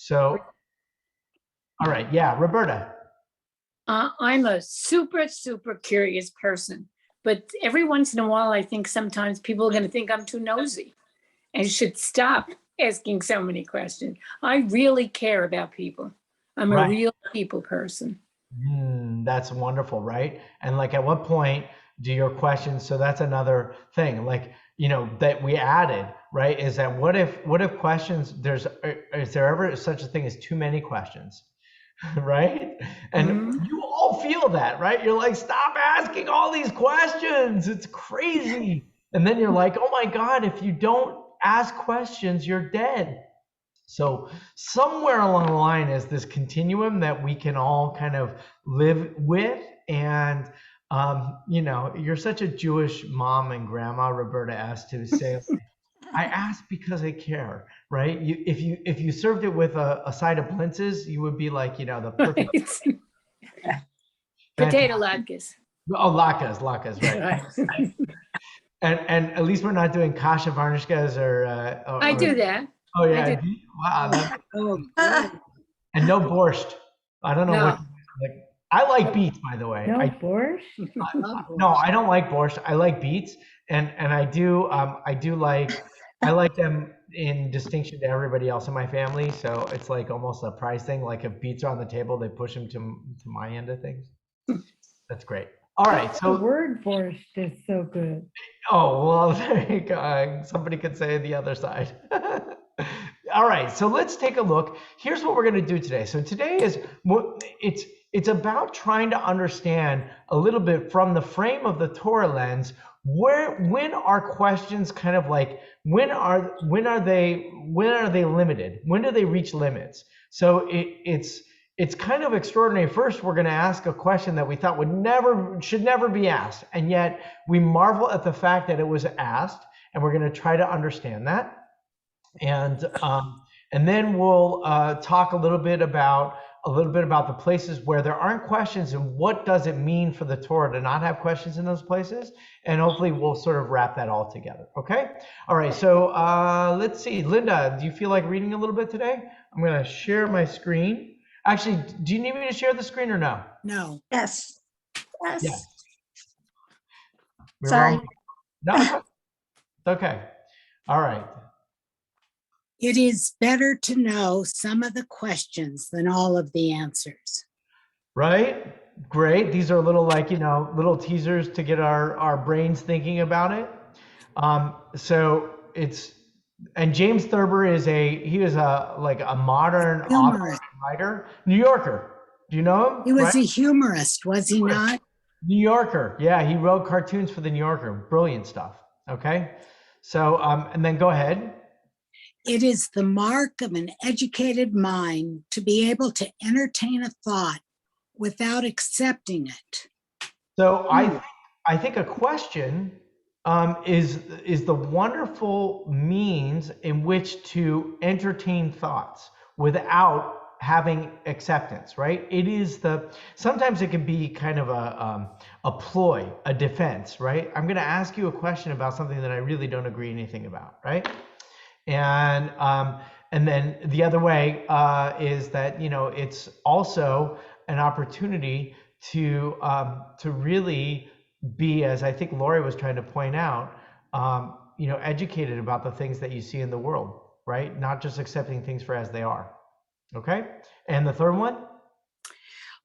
So, all right. Yeah, Roberta. I'm a super, super curious person, but every once in a while, I think sometimes people are going to think I'm too nosy and should stop asking so many questions. I really care about people. I'm a Right. real people person. That's wonderful, right? And like, at what point do your questions? So that's another thing, like, that we added, right? Is that what if questions? Is there ever such a thing as too many questions, right? And you all feel that, right? You're like, stop asking all these questions. It's crazy. And then you're like, oh my God, if you don't ask questions, you're dead. So somewhere along the line is this continuum that we can all kind of live with. And, you're such a Jewish mom and grandma, Roberta, asked to say, I ask because I care, right? If you served it with a side of blintzes, you would be like, the perfect. Potato latkes. Oh, latkes, right. And at least we're not doing kasha varnishkas or I do that. Oh yeah. Wow. And no borscht. I don't know No. what like. I like beets, by the way. No borscht? No, I don't like borscht. I like beets, and I do I like them in distinction to everybody else in my family. So it's like almost a prize thing. Like if beets are on the table, they push them to my end of things. That's great. All right, so the word borscht is so good. Oh, well, there you go. Somebody could say the other side. All right, so let's take a look. Here's what we're going to do today. So today it's about trying to understand a little bit from the frame of the Torah lens, when are questions kind of like when are they limited? When do they reach limits? So it's kind of extraordinary. First, we're going to ask a question that we thought should never be asked, and yet we marvel at the fact that it was asked, and we're going to try to understand that. And then we'll talk a little bit about the places where there aren't questions, and what does it mean for the Torah to not have questions in those places, and hopefully we'll sort of wrap that all together. Okay. All right. So let's see, Linda, do you feel like reading a little bit today? I'm going to share my screen. Actually, do you need me to share the screen or no? No. Yes. Yes. Sorry. No, it's okay. All right. It is better to know some of the questions than all of the answers. Right? Great. These are little little teasers to get our brains thinking about it. And James Thurber is a modern author and writer, New Yorker. Do you know him? He was a humorist, was he not? New Yorker. Yeah, he wrote cartoons for the New Yorker. Brilliant stuff. Okay. So, and then go ahead. It is the mark of an educated mind to be able to entertain a thought without accepting it. So I think a question is the wonderful means in which to entertain thoughts without having acceptance, right? Sometimes it can be kind of a ploy, a defense, right? I'm going to ask you a question about something that I really don't agree anything about, right? And then the other way is that it's also an opportunity to really be, as I think Lori was trying to point out, educated about the things that you see in the world, right? Not just accepting things for as they are. Okay. And the third one?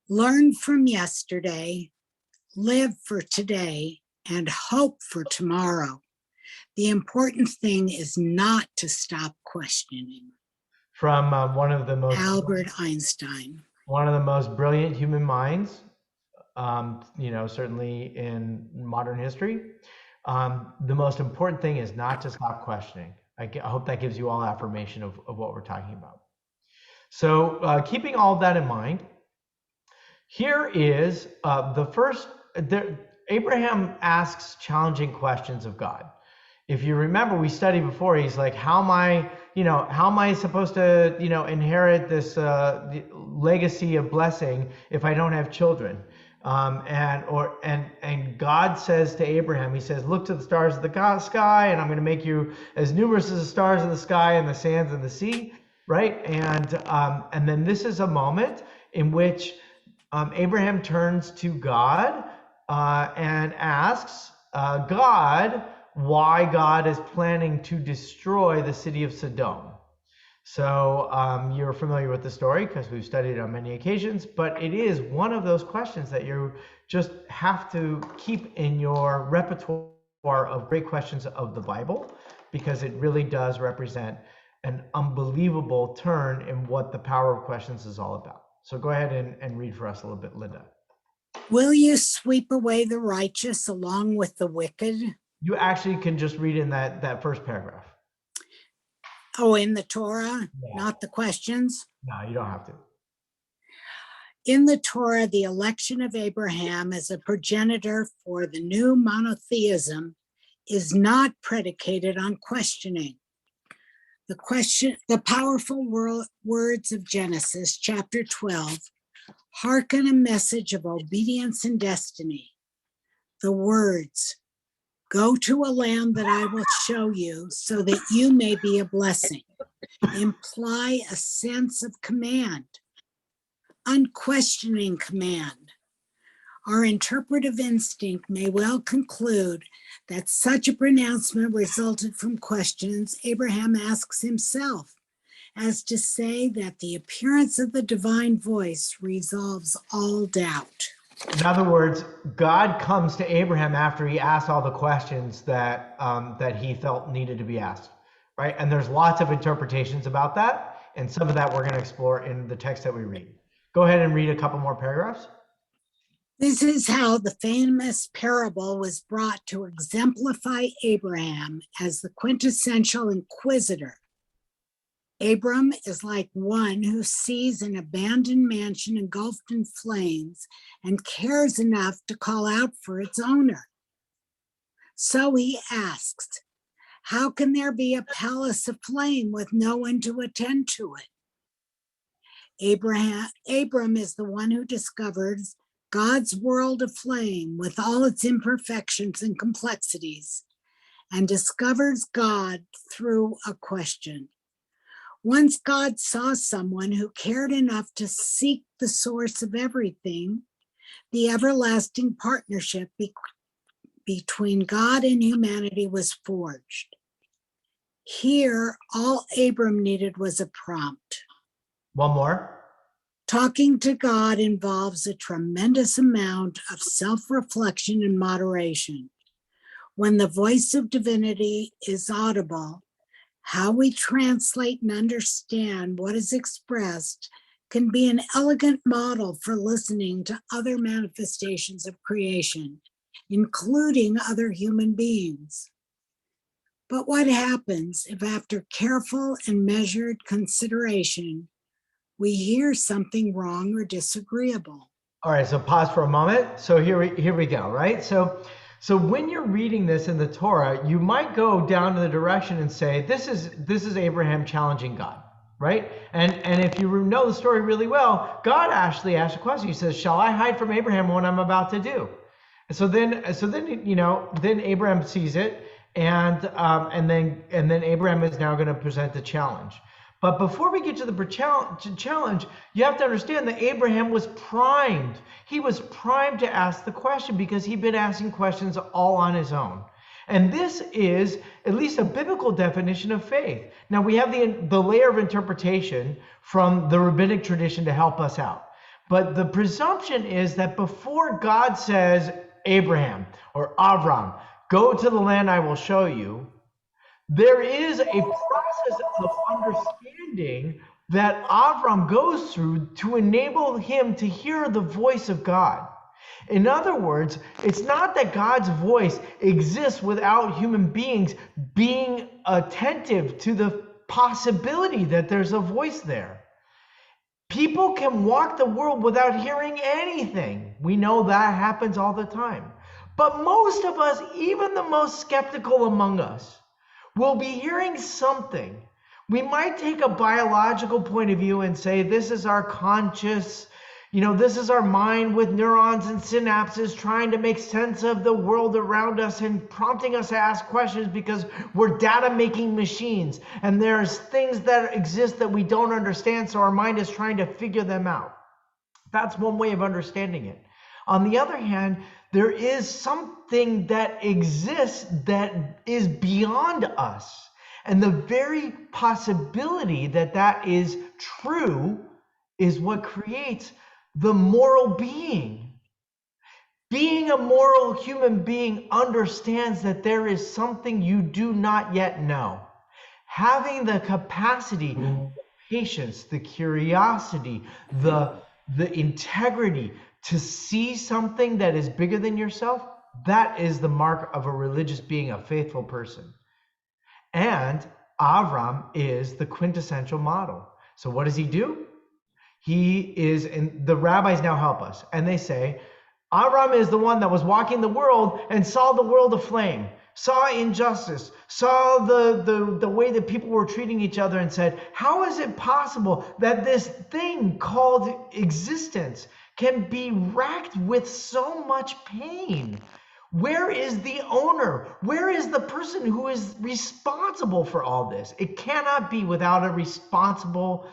Learn from yesterday, live for today, and hope for tomorrow. The important thing is not to stop questioning. From one of the most Albert Einstein. One of the most brilliant human minds, certainly in modern history. The most important thing is not to stop questioning. I hope that gives you all affirmation of what we're talking about. So keeping all of that in mind, here is the first. Abraham asks challenging questions of God. If you remember, we studied before, he's like, how am I supposed to, inherit this legacy of blessing if I don't have children? And God says to Abraham, he says, look to the stars of the sky, and I'm going to make you as numerous as the stars of the sky and the sands of the sea. right? And then this is a moment in which Abraham turns to God and asks God why God is planning to destroy the city of Sodom. So you're familiar with the story because we've studied it on many occasions, but it is one of those questions that you just have to keep in your repertoire of great questions of the Bible, because it really does represent an unbelievable turn in what the power of questions is all about. So go ahead and read for us a little bit, Linda. Will you sweep away the righteous along with the wicked? You actually can just read in that first paragraph. Oh, in the Torah, Yeah. not the questions? No, you don't have to. In the Torah, the election of Abraham as a progenitor for the new monotheism is not predicated on questioning. The powerful words of Genesis chapter 12 hearken a message of obedience and destiny. The words, go to a land that I will show you so that you may be a blessing, imply a sense of command, unquestioning command. Our interpretive instinct may well conclude that such a pronouncement resulted from questions Abraham asks himself, as to say that the appearance of the divine voice resolves all doubt. In other words, God comes to Abraham after he asked all the questions that he felt needed to be asked, right? And there's lots of interpretations about that, and some of that we're going to explore in the text that we read. Go ahead and read a couple more paragraphs. This is how the famous parable was brought to exemplify Abraham as the quintessential inquisitor. Abram is like one who sees an abandoned mansion engulfed in flames and cares enough to call out for its owner. So he asks, how can there be a palace aflame with no one to attend to it? Abram is the one who discovers God's world aflame with all its imperfections and complexities, and discovers God through a question. Once God saw someone who cared enough to seek the source of everything, the everlasting partnership between God and humanity was forged. Here, all Abram needed was a prompt. One more. Talking to God involves a tremendous amount of self-reflection and moderation. When the voice of divinity is audible, how we translate and understand what is expressed can be an elegant model for listening to other manifestations of creation, including other human beings. But what happens if, after careful and measured consideration, we hear something wrong or disagreeable? All right, so pause for a moment. So here we go, right? So when you're reading this in the Torah, you might go down to the direction and say, this is Abraham challenging God, right? And if you know the story really well, God actually asked a question. He says, shall I hide from Abraham what I'm about to do? And so then Abraham sees it, and then Abraham is now going to present the challenge. But before we get to the challenge, you have to understand that Abraham was primed. He was primed to ask the question because he'd been asking questions all on his own. And this is at least a biblical definition of faith. Now we have the layer of interpretation from the rabbinic tradition to help us out. But the presumption is that before God says, Abraham or Avram, go to the land I will show you, there is a process of understanding that Avram goes through to enable him to hear the voice of God. In other words, it's not that God's voice exists without human beings being attentive to the possibility that there's a voice there. People can walk the world without hearing anything. We know that happens all the time. But most of us, even the most skeptical among us, will be hearing something. We might take a biological point of view and say, this is our conscious, This is our mind with neurons and synapses trying to make sense of the world around us and prompting us to ask questions because we're data making machines. And there's things that exist that we don't understand, so our mind is trying to figure them out. That's one way of understanding it. On the other hand, there is something that exists that is beyond us. And the very possibility that that is true is what creates the moral being. Being a moral human being understands that there is something you do not yet know. Having the capacity, the patience, the curiosity, the integrity to see something that is bigger than yourself, that is the mark of a religious being, a faithful person. And Avram is the quintessential model. So what does he do? He is, and the rabbis now help us, and they say, Avram is the one that was walking the world and saw the world aflame, saw injustice, saw the way that people were treating each other, and said, how is it possible that this thing called existence can be racked with so much pain? Where is the owner? Where is the person who is responsible for all this? It cannot be without a responsible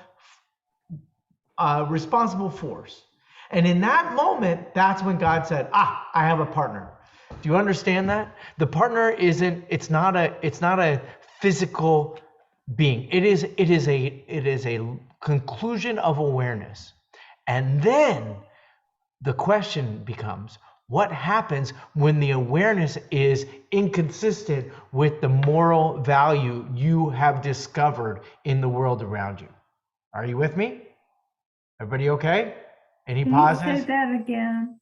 force. And in that moment, that's when God said, I have a partner. Do you understand that? The partner it's not a physical being. It is a conclusion of awareness. And then the question becomes, what happens when the awareness is inconsistent with the moral value you have discovered in the world around you? Are you with me? Everybody okay? Any pauses? Can you say that again?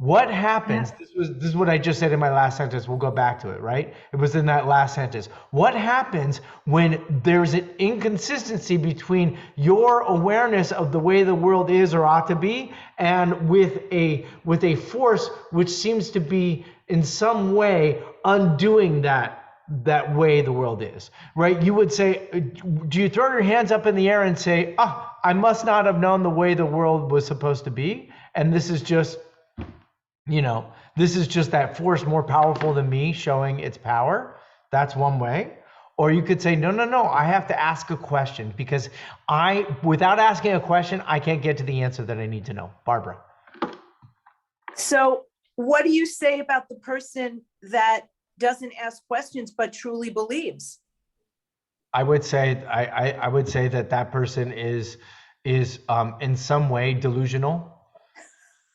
What happens, this is what I just said in my last sentence, we'll go back to it, right? It was in that last sentence. What happens when there's an inconsistency between your awareness of the way the world is or ought to be, and with a force which seems to be in some way undoing that way the world is, right? You would say, do you throw your hands up in the air and say, I must not have known the way the world was supposed to be, and this is just that force more powerful than me showing its power? That's one way. Or you could say, no, I have to ask a question, because without asking a question, I can't get to the answer that I need to know. Barbara. So what do you say about the person that doesn't ask questions but truly believes? I would say I would say that person is in some way delusional.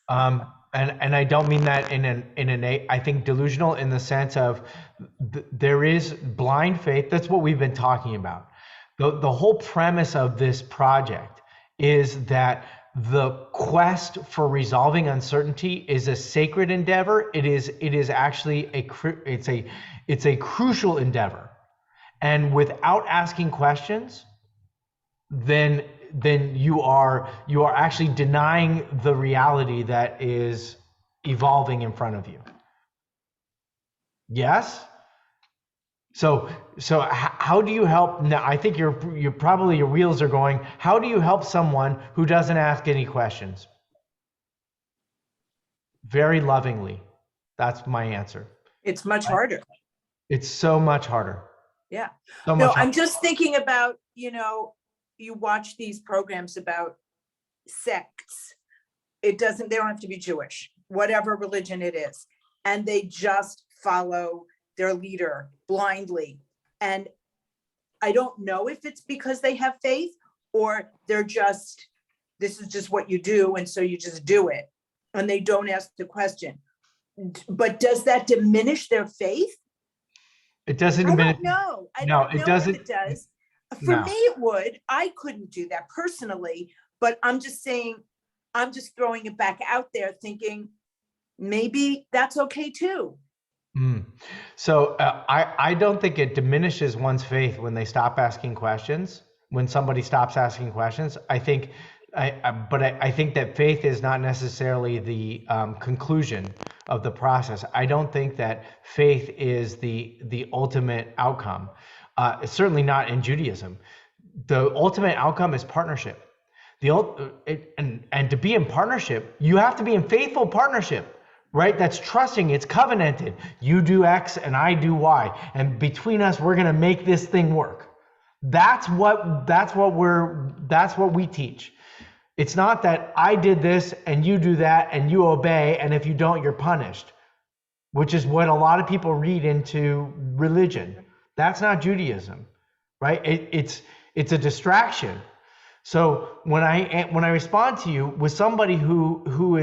And I don't mean that I think delusional in the sense of there is blind faith. That's what we've been talking about. The whole premise of this project is that the quest for resolving uncertainty is a sacred endeavor. It is actually it's a crucial endeavor. And without asking questions, then you are actually denying the reality that is evolving in front of you. Yes? So how do you help? Now, I think you're probably your wheels are going. How do you help someone who doesn't ask any questions? Very lovingly. That's my answer. It's much harder. It's so much harder. Yeah. So No, much I'm harder. just thinking about, you watch these programs about sects. They don't have to be Jewish, whatever religion it is. And they just follow their leader blindly. And I don't know if it's because they have faith or this is just what you do. And so you just do it. And they don't ask the question. But does that diminish their faith? It doesn't I diminish. don't know. I No, don't it know doesn't. if it does. For No. me, it would. I couldn't do that personally, but I'm just saying, I'm just throwing it back out there thinking maybe that's okay too. So I don't think it diminishes one's faith when they stop asking questions. When somebody stops asking questions, I think that faith is not necessarily the conclusion of the process. I don't think that faith is the ultimate outcome. It's certainly not in Judaism. The ultimate outcome is partnership. And to be in partnership, you have to be in faithful partnership, right? That's trusting, it's covenanted. You do X and I do Y. And between us, we're going to make this thing work. That's what we teach. It's not that I did this and you do that and you obey, and if you don't, you're punished, which is what a lot of people read into religion. That's not Judaism, right? It's a distraction. So when I respond to you with somebody who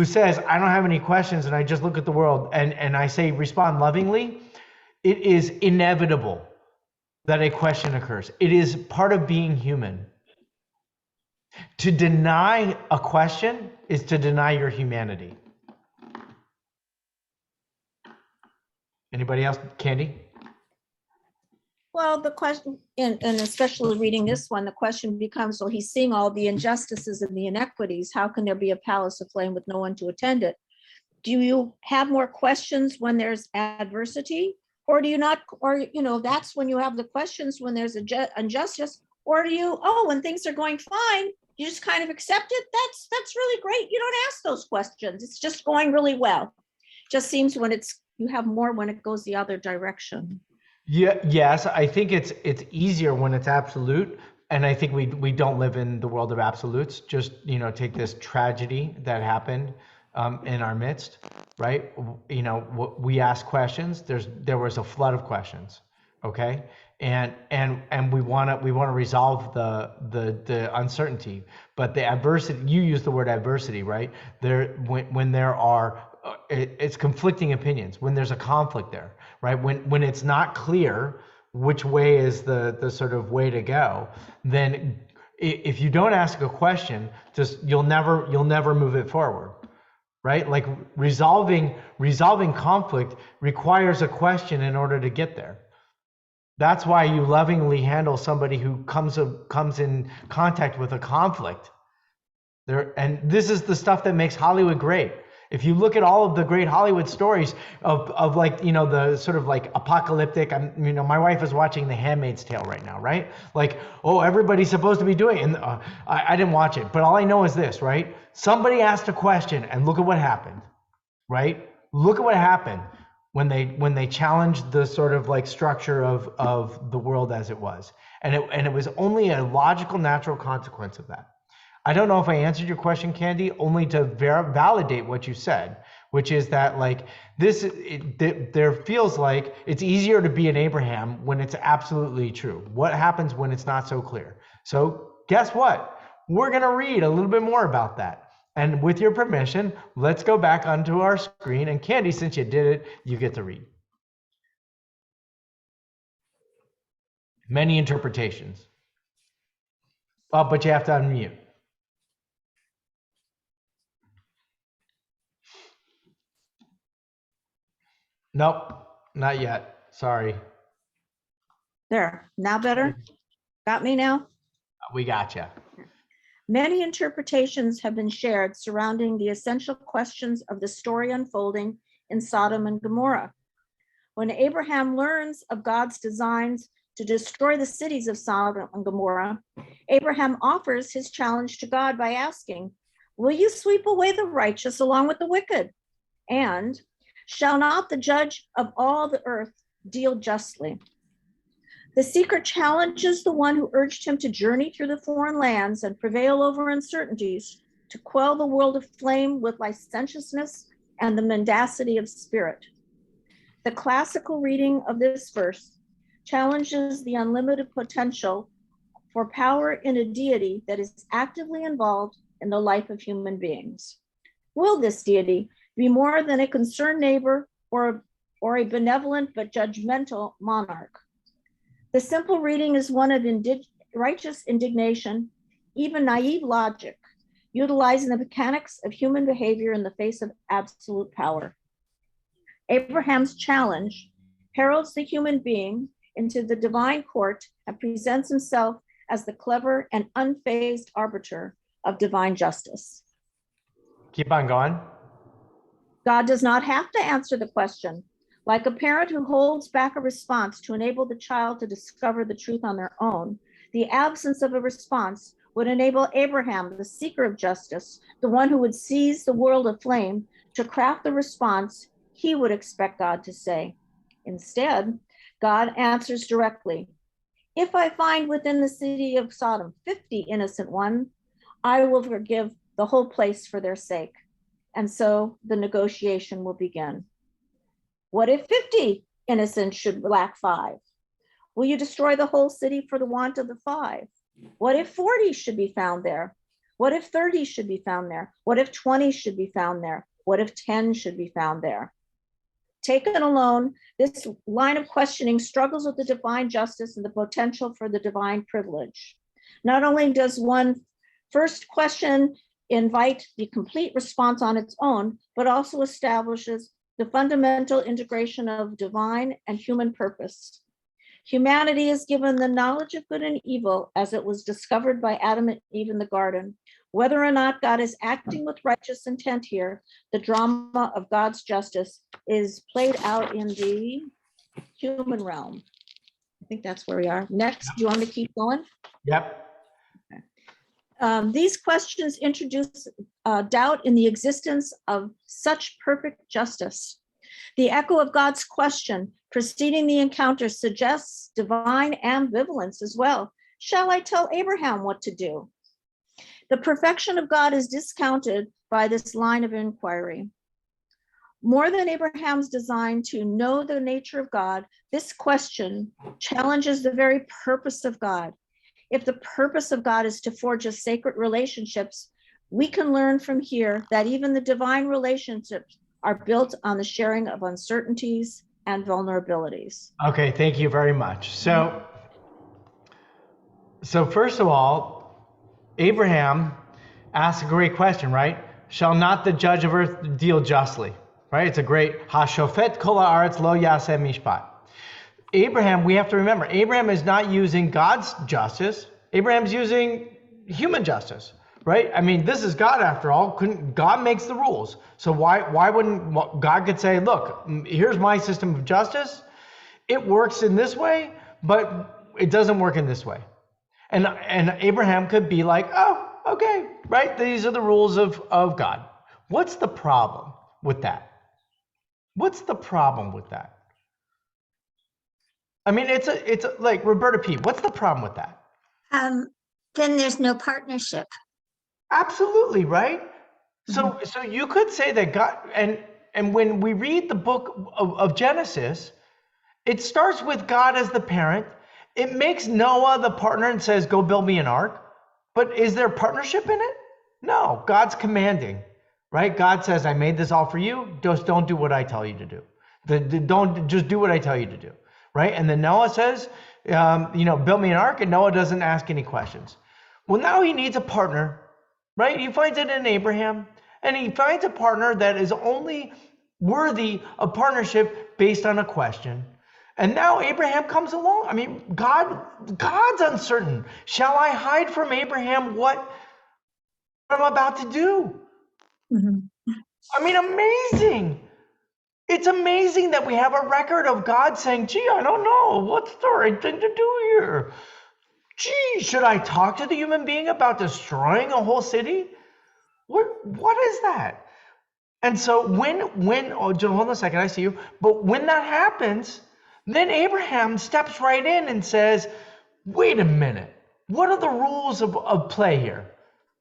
says, I don't have any questions and I just look at the world, and I say respond lovingly, it is inevitable that a question occurs. It is part of being human. To deny a question is to deny your humanity. Anybody else? Candy? Well, the question, and especially reading this one, the question becomes, so he's seeing all the injustices and the inequities. How can there be a palace aflame with no one to attend it? Do you have more questions when there's adversity? Or do you not, or, that's when you have the questions when there's injustice? Or do you, when things are going fine, you just kind of accept it? That's really great. You don't ask those questions. It's just going really well. Just seems when you have more when it goes the other direction. Yeah, yes, I think it's easier when it's absolute, and I think we don't live in the world of absolutes. Just take this tragedy that happened in our midst, right? We ask questions. There was a flood of questions, okay, and we want to resolve the uncertainty, but the adversity. You use the word adversity, right? When there are it's conflicting opinions, when there's a conflict there, right? When it's not clear which way is the sort of way to go, then if you don't ask a question, you'll never move it forward, right? Like resolving conflict requires a question in order to get there. That's why you lovingly handle somebody who comes in contact with a conflict. And this is the stuff that makes Hollywood great. If you look at all of the great Hollywood stories of like, the sort of like apocalyptic, my wife is watching The Handmaid's Tale right now, right? Like, everybody's supposed to be doing it. And I didn't watch it, but all I know is this, right? Somebody asked a question and look at what happened, right? Look at what happened when they challenged the sort of like structure of the world as it was. And it was only a logical, natural consequence of that. I don't know if I answered your question, Candy, only to validate what you said, which is that like there feels like it's easier to be an Abraham when it's absolutely true. What happens when it's not so clear? So guess what? We're going to read a little bit more about that. And with your permission, let's go back onto our screen. And Candy, since you did it, you get to read. Many interpretations. Oh, but you have to unmute. Nope, not yet. Sorry. There, now better? Got me now? We got you. Many interpretations have been shared surrounding the essential questions of the story unfolding in Sodom and Gomorrah. When Abraham learns of God's designs to destroy the cities of Sodom and Gomorrah, Abraham offers his challenge to God by asking, "Will you sweep away the righteous along with the wicked? And shall not the judge of all the earth deal justly?" The seeker challenges the one who urged him to journey through the foreign lands and prevail over uncertainties, to quell the world of flame with licentiousness and the mendacity of spirit. The classical reading of this verse challenges the unlimited potential for power in a deity that is actively involved in the life of human beings. Will this deity be more than a concerned neighbor or a benevolent but judgmental monarch? The simple reading is one of righteous indignation, even naive logic, utilizing the mechanics of human behavior in the face of absolute power. Abraham's challenge heralds the human being into the divine court and presents himself as the clever and unfazed arbiter of divine justice. Keep on going. God does not have to answer the question. Like a parent who holds back a response to enable the child to discover the truth on their own, the absence of a response would enable Abraham, the seeker of justice, the one who would seize the world aflame, to craft the response he would expect God to say. Instead, God answers directly, "If I find within the city of Sodom 50 innocent ones, I will forgive the whole place for their sake." And so the negotiation will begin. What if 50 innocents should lack 5? Will you destroy the whole city for the want of the 5? What if 40 should be found there? What if 30 should be found there? What if 20 should be found there? What if 10 should be found there? Taken alone, this line of questioning struggles with the divine justice and the potential for the divine privilege. Not only does one first question invite the complete response on its own, but also establishes the fundamental integration of divine and human purpose. Humanity is given the knowledge of good and evil as it was discovered by Adam and Eve in the garden. Whether or not God is acting with righteous intent here, the drama of God's justice is played out in the human realm. I think that's where we are. Next, do you want me to keep going? Yep. These questions introduce doubt in the existence of such perfect justice. The echo of God's question preceding the encounter suggests divine ambivalence as well. Shall I tell Abraham what to do? The perfection of God is discounted by this line of inquiry. More than Abraham's design to know the nature of God, this question challenges the very purpose of God. If the purpose of God is to forge us sacred relationships, we can learn from here that even the divine relationships are built on the sharing of uncertainties and vulnerabilities. Okay, thank you very much. So first of all, Abraham asks a great question, right? Shall not the judge of earth deal justly? Right? It's a great hashofet kol haaretz lo yaseh mishpat. Abraham, we have to remember, Abraham is not using God's justice. Abraham's using human justice, right? I mean, this is God after all. God makes the rules. So why wouldn't God could say, look, here's my system of justice. It works in this way, but it doesn't work in this way. And Abraham could be like, oh, okay, right? These are the rules of God. What's the problem with that? What's the problem with that? I mean, it's like Roberta P. What's the problem with that? Then there's no partnership. Absolutely, right? So you could say that God, and when we read the book of Genesis, it starts with God as the parent. It makes Noah the partner and says, go build me an ark. But is there partnership in it? No, God's commanding, right? God says, I made this all for you. Just don't do what I tell you to do. Don't just do what I tell you to do. Right? And then Noah says, build me an ark, and Noah doesn't ask any questions. Well, now he needs a partner, right? He finds it in Abraham, and he finds a partner that is only worthy of partnership based on a question. And now Abraham comes along. I mean, God's uncertain. Shall I hide from Abraham what I'm about to do? Mm-hmm. I mean, amazing. It's amazing that we have a record of God saying, gee, I don't know. What's the right thing to do here? Gee, should I talk to the human being about destroying a whole city? What is that? And so oh, Jill, hold on a second, I see you. But when that happens, then Abraham steps right in and says, wait a minute. What are the rules of play here?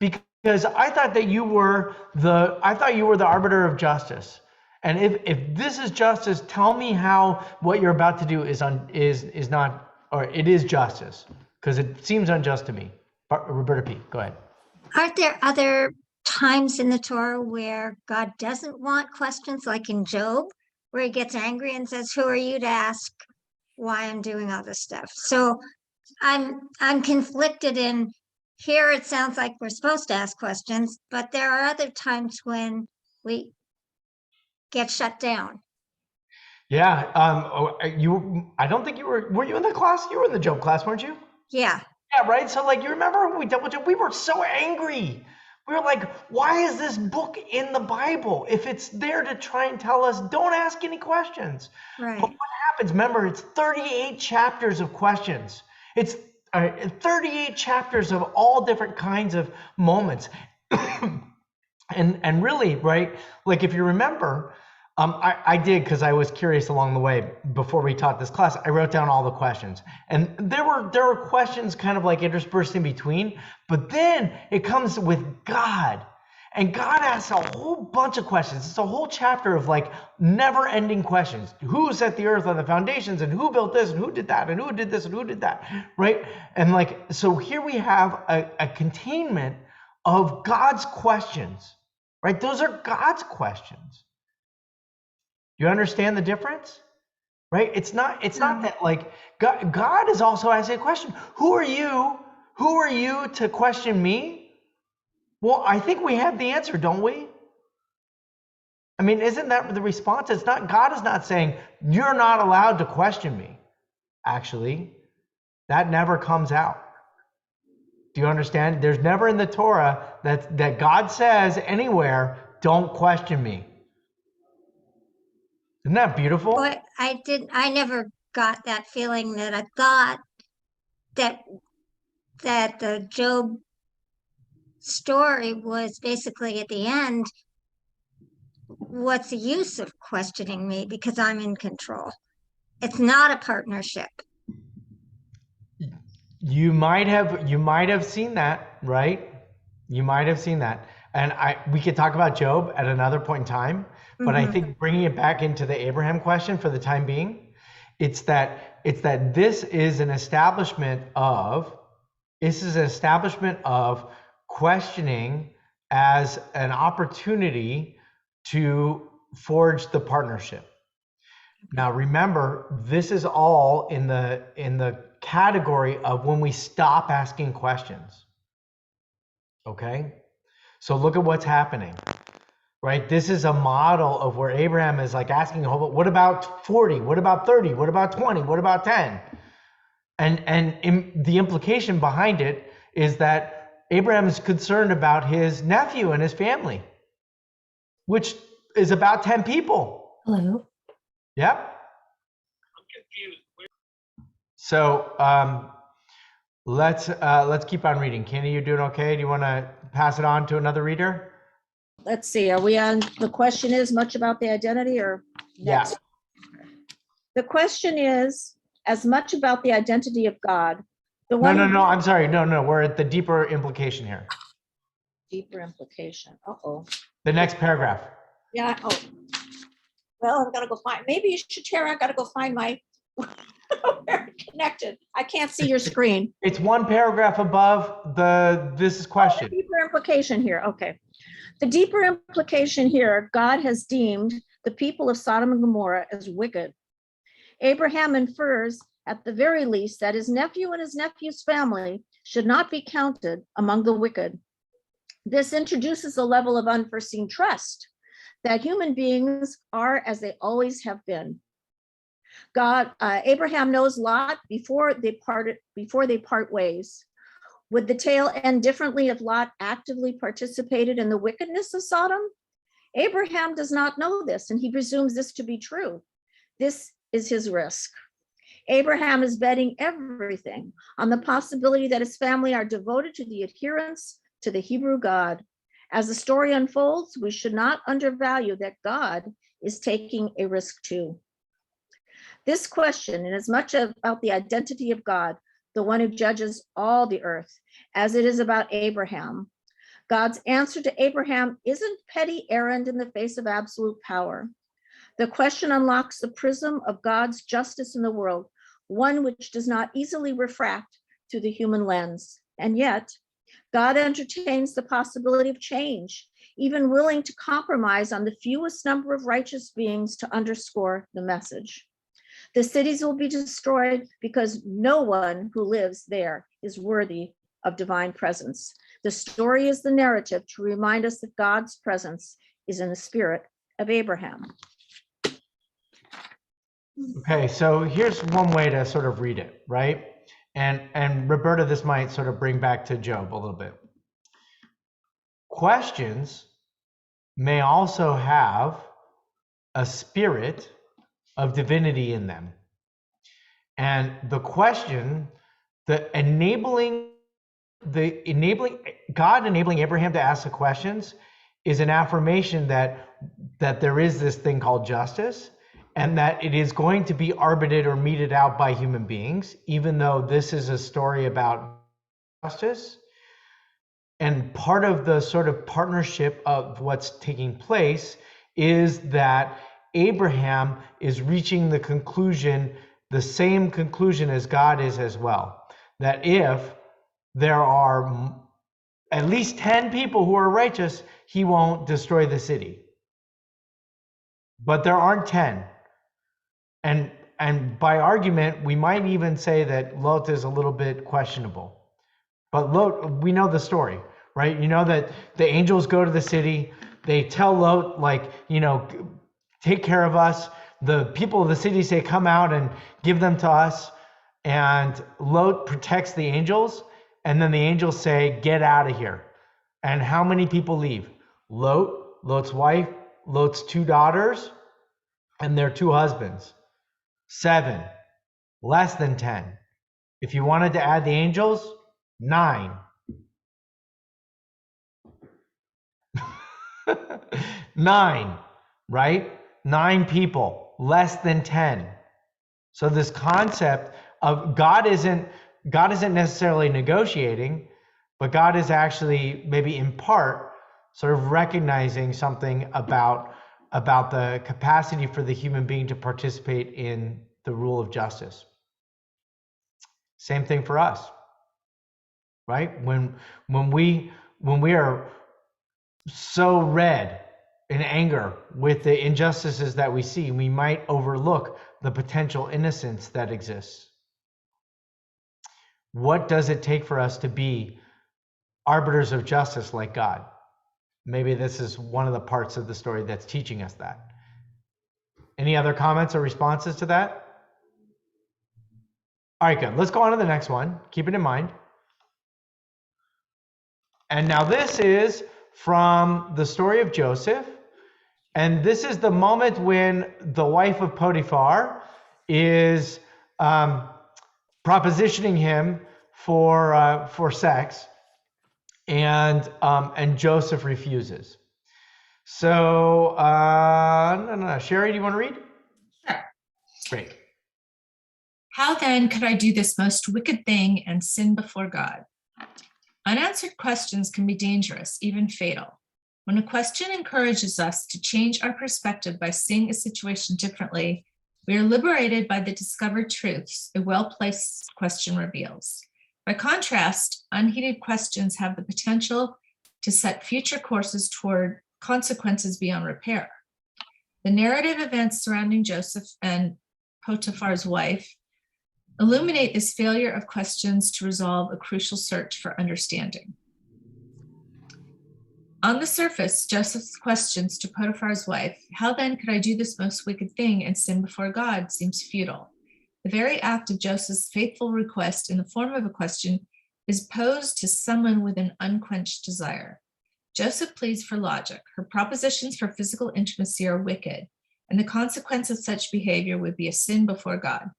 Because I thought you were the arbiter of justice. And if this is justice, tell me how what you're about to do is not, or it is justice, because it seems unjust to me. Roberta P., go ahead. Aren't there other times in the Torah where God doesn't want questions, like in Job, where he gets angry and says, who are you to ask why I'm doing all this stuff? So I'm conflicted in here. It sounds like we're supposed to ask questions, but there are other times when we get shut down. Yeah. I don't think were you in the class? You were in the Job class, weren't you? Yeah. Yeah, right. So like, you remember when we dealt with Job? We were so angry. We were like, why is this book in the Bible? If it's there to try and tell us, don't ask any questions. Right. But what happens? Remember, it's 38 chapters of questions. It's All right, 38 chapters of all different kinds of moments. And really, right, like if you remember, I did, because I was curious along the way before we taught this class, I wrote down all the questions. And there were questions kind of like interspersed in between, but then it comes with God. And God asks a whole bunch of questions. It's a whole chapter of like never ending questions. Who set the earth on the foundations, and who built this, and who did that, and who did this, and who did that, right? And like, so here we have a containment of God's questions, right? Those are God's questions. You understand the difference? Right? It's not that like God is also asking a question. Who are you? Who are you to question me? Well, I think we have the answer, don't we? I mean, isn't that the response? It's not, God is not saying, you're not allowed to question me. Actually, that never comes out. Do you understand? There's never in the Torah that God says anywhere, don't question me. Isn't that beautiful? But I never got that feeling that I thought that the Job story was basically at the end, what's the use of questioning me because I'm in control? It's not a partnership. You might have seen that, right? You might have seen that. And we could talk about Job at another point in time, but I think bringing it back into the Abraham question for the time being, it's that this is an establishment of questioning as an opportunity to forge the partnership. Now remember, this is all in the category of when we stop asking questions. Okay? So look at what's happening. Right? This is a model of where Abraham is like asking a whole lot, what about 40? What about 30? What about 20? What about 10? And the implication behind it is that Abraham is concerned about his nephew and his family, which is about 10 people. Hello. Yep. I'm confused. So let's keep on reading. Kenny, you doing okay? Do you want to pass it on to another reader? Let's see, are we on, the question is much about the identity or next? Yeah. The question is as much about the identity of God. The No, one I'm sorry. No, we're at the deeper implication here. deeper implication. Uh-oh. The next paragraph. Yeah, oh. Well, I've got to go find, maybe you should share, I got to go find my, we're connected. I can't see your screen. It's one paragraph above this is question. Oh, deeper implication here, okay. The deeper implication here, God has deemed the people of Sodom and Gomorrah as wicked. Abraham infers, at the very least, that his nephew and his nephew's family should not be counted among the wicked. This introduces a level of unforeseen trust that human beings are as they always have been. Abraham knows Lot before they part ways. Would the tale end differently if Lot actively participated in the wickedness of Sodom? Abraham does not know this, and he presumes this to be true. This is his risk. Abraham is betting everything on the possibility that his family are devoted to the adherence to the Hebrew God. As the story unfolds, we should not undervalue that God is taking a risk too. This question, and as much about the identity of God, the one who judges all the earth, as it is about Abraham. God's answer to Abraham isn't petty errand in the face of absolute power. The question unlocks the prism of God's justice in the world, one which does not easily refract through the human lens. And yet, God entertains the possibility of change, even willing to compromise on the fewest number of righteous beings to underscore the message. The cities will be destroyed because no one who lives there is worthy of divine presence. The story is the narrative to remind us that God's presence is in the spirit of Abraham. Okay, so here's one way to sort of read it, right? And Roberta, this might sort of bring back to Job a little bit. Questions may also have a spirit of divinity in them. And the question enabling God enabling Abraham to ask the questions is an affirmation that there is this thing called justice, and that it is going to be arbitrated or meted out by human beings, even though this is a story about justice. And part of the sort of partnership of what's taking place is that Abraham is reaching the conclusion, the same conclusion as God is as well, that if there are at least 10 people who are righteous, he won't destroy the city. But there aren't 10. And by argument, we might even say that Lot is a little bit questionable. But Lot, we know the story, right? You know that the angels go to the city, they tell Lot, like, take care of us. The people of the city say, come out and give them to us. And Lot protects the angels. And then the angels say, get out of here. And how many people leave? Lot, Lot's wife, Lot's 2 daughters, and their 2 husbands. 7, less than 10. If you wanted to add the angels, 9. 9, right? 9 people, less than 10. So this concept of God isn't necessarily negotiating, but God is actually maybe in part sort of recognizing something about the capacity for the human being to participate in the rule of justice. Same thing for us, right? When we are so red in anger with the injustices that we see, we might overlook the potential innocence that exists. What does it take for us to be arbiters of justice like God? Maybe this is one of the parts of the story that's teaching us that. Any other comments or responses to that? All right, good. Let's go on to the next one. Keep it in mind. And now this is from the story of Joseph. And this is the moment when the wife of Potiphar is propositioning him for sex. And Joseph refuses. So, no. Sherry, do you want to read? Sure. Great. How then could I do this most wicked thing and sin before God? Unanswered questions can be dangerous, even fatal. When a question encourages us to change our perspective by seeing a situation differently, we are liberated by the discovered truths a well-placed question reveals. By contrast, unheeded questions have the potential to set future courses toward consequences beyond repair. The narrative events surrounding Joseph and Potiphar's wife illuminate this failure of questions to resolve a crucial search for understanding. On the surface, Joseph's questions to Potiphar's wife, how then could I do this most wicked thing and sin before God, seems futile. The very act of Joseph's faithful request in the form of a question is posed to someone with an unquenched desire. Joseph pleads for logic. Her propositions for physical intimacy are wicked, and the consequence of such behavior would be a sin before God.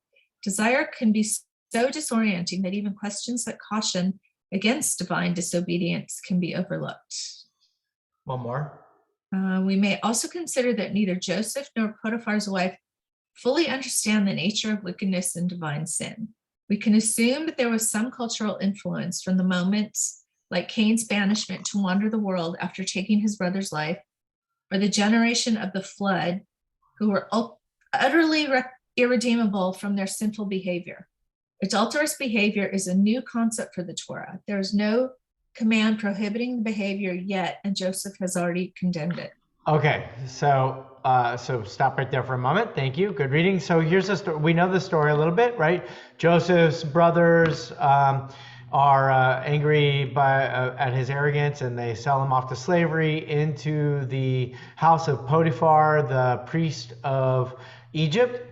Desire can be so disorienting that even questions that caution against divine disobedience can be overlooked. One more. We may also consider that neither Joseph nor Potiphar's wife fully understand the nature of wickedness and divine sin. We can assume that there was some cultural influence from the moments like Cain's banishment to wander the world after taking his brother's life, or the generation of the flood who were utterly irredeemable from their sinful behavior. Adulterous behavior is a new concept for the Torah. There is no command prohibiting the behavior yet, and Joseph has already condemned it. Okay, so stop right there for a moment. Thank you. Good reading. So here's the story. We know the story a little bit, right? Joseph's brothers are angry at his arrogance, and they sell him off to slavery into the house of Potiphar, the priest of Egypt.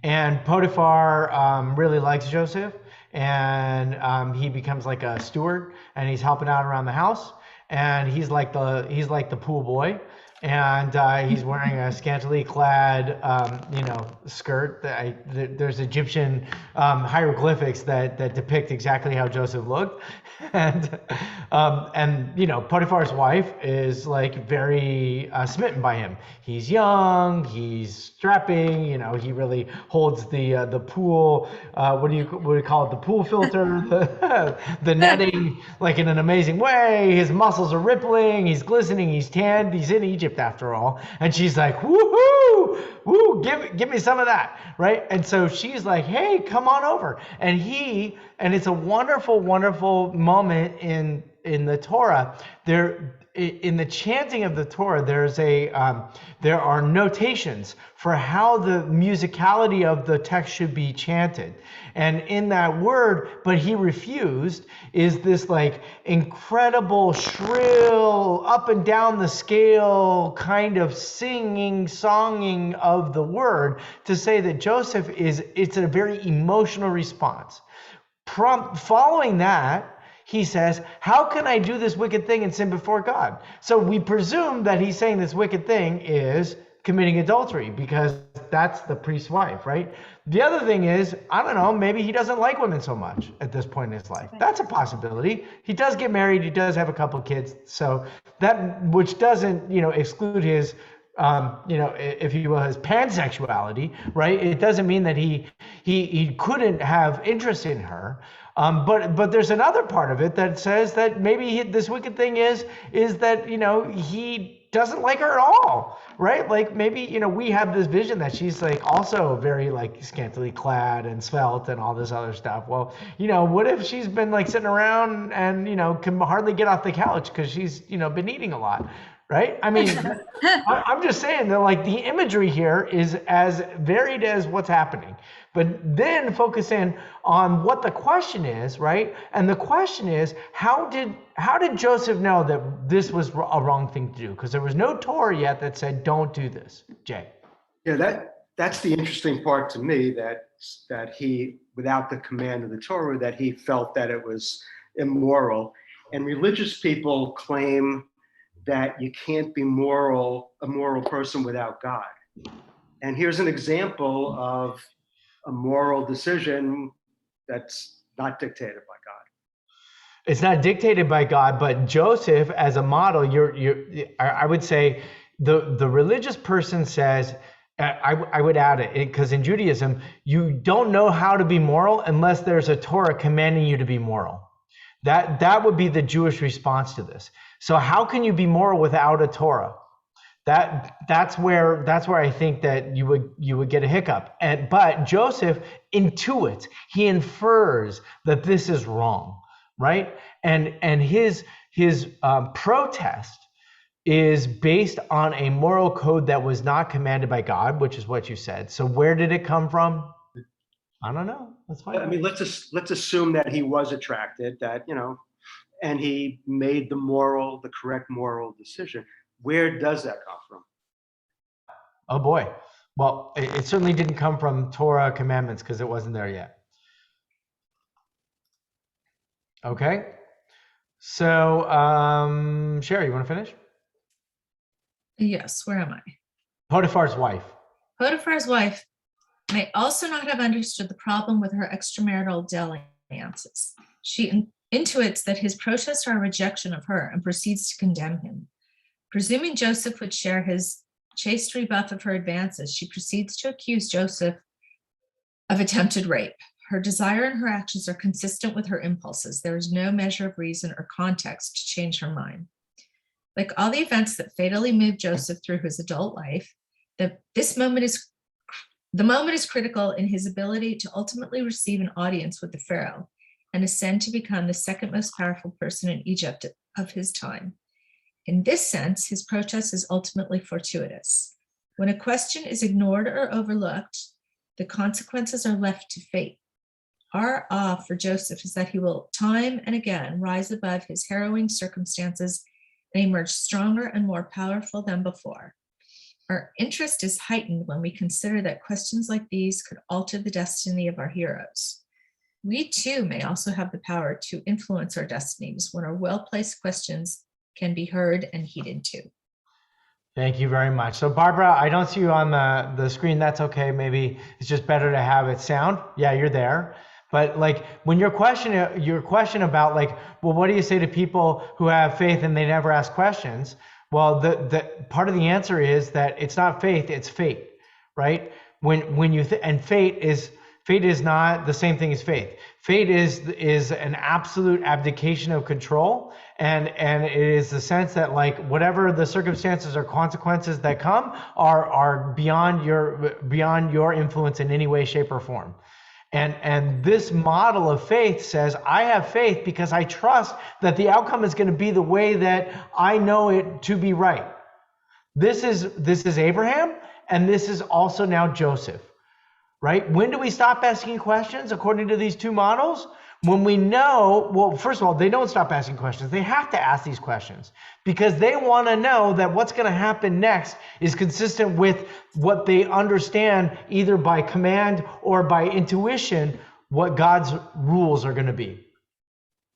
And Potiphar really likes Joseph, and he becomes like a steward, and he's helping out around the house, and he's like the pool boy. and he's wearing a scantily clad, skirt. There's Egyptian hieroglyphics that depict exactly how Joseph looked, and Potiphar's wife is like very smitten by him. He's young, he's strapping, he really holds the pool. What do you call it? The pool filter, the netting, like in an amazing way. His muscles are rippling. He's glistening. He's tanned. He's in Egypt after all. And she's like, woohoo, woo, give me some of that, right? And so she's like, hey, come on over. And it's a wonderful, wonderful moment in the Torah. In the chanting of the Torah, there are notations for how the musicality of the text should be chanted. And in that word, but he refused, is this like incredible, shrill, up and down the scale kind of songing of the word, to say that Joseph it's a very emotional response. Following that, he says, how can I do this wicked thing and sin before God? So we presume that he's saying this wicked thing is committing adultery, because that's the priest's wife, right? The other thing is, I don't know, maybe he doesn't like women so much at this point in his life. That's a possibility. He does get married. He does have a couple of kids. So that, which doesn't, exclude his, if you will, his pansexuality, right? It doesn't mean that he couldn't have interest in her. But there's another part of it that says that maybe this wicked thing is that, he doesn't like her at all, right? Like maybe, we have this vision that she's like also very like scantily clad and svelte and all this other stuff. Well, what if she's been like sitting around and, can hardly get off the couch because she's, been eating a lot, right? I mean, I'm just saying that like the imagery here is as varied as what's happening. But then focus in on what the question is, right? And the question is, how did Joseph know that this was a wrong thing to do? Because there was no Torah yet that said, don't do this. Jay. Yeah, that's the interesting part to me, that he, without the command of the Torah, that he felt that it was immoral. And religious people claim that you can't be a moral person without God. And here's an example of a moral decision that's not dictated by God. It's not dictated by God, but Joseph, as a model, I would say the religious person says, I would add it, because in Judaism, you don't know how to be moral unless there's a Torah commanding you to be moral. That would be the Jewish response to this. So how can you be moral without a Torah? That's where I think that you would get a hiccup. But Joseph intuits, he infers that this is wrong, right? And his protest is based on a moral code that was not commanded by God, which is what you said. So where did it come from? I don't know. Let's find out. I mean, let's assume that he was attracted, that and he made the correct moral decision. Where does that come from? Oh boy. Well, it certainly didn't come from Torah commandments, because it wasn't there yet. Okay. So, Sherry, you want to finish? Yes, where am I? Potiphar's wife. Potiphar's wife may also not have understood the problem with her extramarital dalliances. She intuits that his protests are a rejection of her and proceeds to condemn him. Presuming Joseph would share his chaste rebuff of her advances, she proceeds to accuse Joseph of attempted rape. Her desire and her actions are consistent with her impulses. There is no measure of reason or context to change her mind. Like all the events that fatally moved Joseph through his adult life, the moment is critical in his ability to ultimately receive an audience with the Pharaoh and ascend to become the second most powerful person in Egypt of his time. In this sense, his protest is ultimately fortuitous. When a question is ignored or overlooked, the consequences are left to fate. Our awe for Joseph is that he will time and again rise above his harrowing circumstances and emerge stronger and more powerful than before. Our interest is heightened when we consider that questions like these could alter the destiny of our heroes. We too may also have the power to influence our destinies when our well-placed questions can be heard and heeded too. Thank you very much. So Barbara, I don't see you on the screen. That's okay. Maybe it's just better to have it sound. Yeah, you're there. But like when your question about like, well, what do you say to people who have faith and they never ask questions? Well, the part of the answer is that it's not faith, it's fate, right? When you and fate is not the same thing as faith. Fate is an absolute abdication of control, and it is the sense that like whatever the circumstances or consequences that come are beyond your influence in any way, shape, or form. And this model of faith says, I have faith because I trust that the outcome is going to be the way that I know it to be right. This is Abraham, and this is also now Joseph. Right? When do we stop asking questions according to these two models? When we know, well, first of all, they don't stop asking questions. They have to ask these questions because they want to know that what's going to happen next is consistent with what they understand either by command or by intuition, what God's rules are going to be.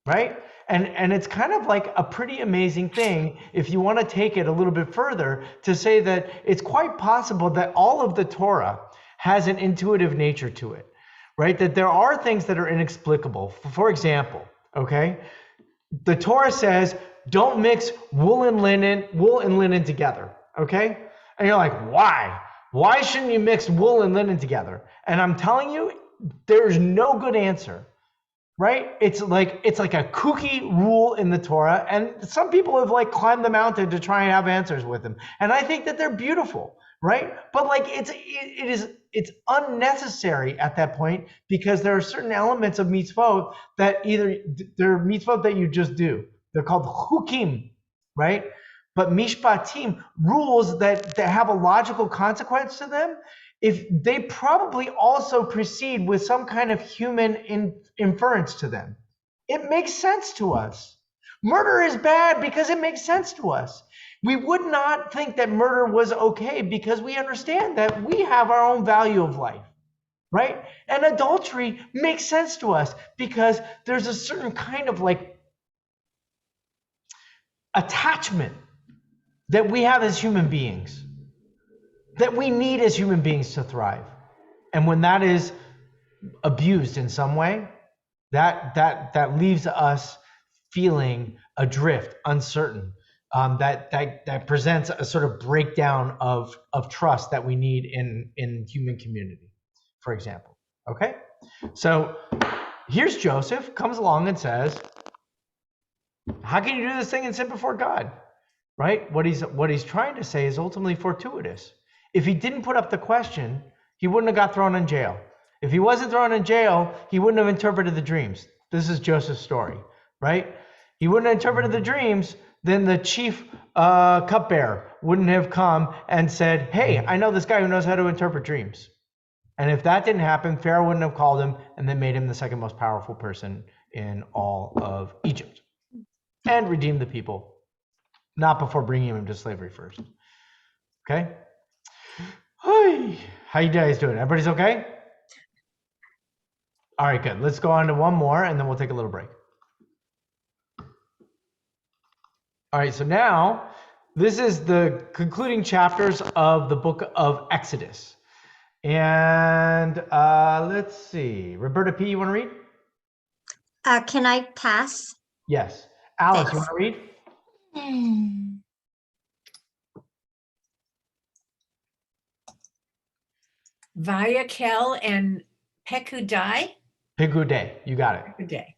Right? And it's kind of like a pretty amazing thing if you want to take it a little bit further to say that it's quite possible that all of the Torah has an intuitive nature to it, right? That there are things that are inexplicable. For example, okay, the Torah says, don't mix wool and linen together, okay? And you're like, why? Why shouldn't you mix wool and linen together? And I'm telling you, there's no good answer, right? It's like a kooky rule in the Torah, and some people have like climbed the mountain to try and have answers with them. And I think that they're beautiful, right? But like it's unnecessary at that point because there are certain elements of mitzvot that either they're mitzvot that you just do. They're called chukim, right? But mishpatim, rules that have a logical consequence to them, if they probably also proceed with some kind of human inference to them. It makes sense to us. Murder is bad because it makes sense to us. We would not think that murder was okay because we understand that we have our own value of life, right? And adultery makes sense to us because there's a certain kind of like attachment that we have as human beings, that we need as human beings to thrive. And when that is abused in some way, that leaves us feeling adrift, uncertain. That presents a sort of breakdown of trust that we need in human community, for example. Okay, so here's Joseph comes along and says, "How can you do this thing and sin before God?" Right? What he's trying to say is ultimately fortuitous. If he didn't put up the question, he wouldn't have got thrown in jail. If he wasn't thrown in jail, he wouldn't have interpreted the dreams. This is Joseph's story, right? He wouldn't have interpreted the dreams. Then the chief cupbearer wouldn't have come and said, hey, I know this guy who knows how to interpret dreams. And if that didn't happen, Pharaoh wouldn't have called him and then made him the second most powerful person in all of Egypt and redeemed the people, not before bringing him to slavery first. Okay? Hi. How you guys doing? Everybody's okay? All right, good. Let's go on to one more and then we'll take a little break. All right, so now this is the concluding chapters of the book of Exodus. And let's see. Roberta P., you want to read? Can I pass? Yes. Alice, Thanks. you want to read? Vayakel and Pekudai. Pekudai, you got it. Pekudai.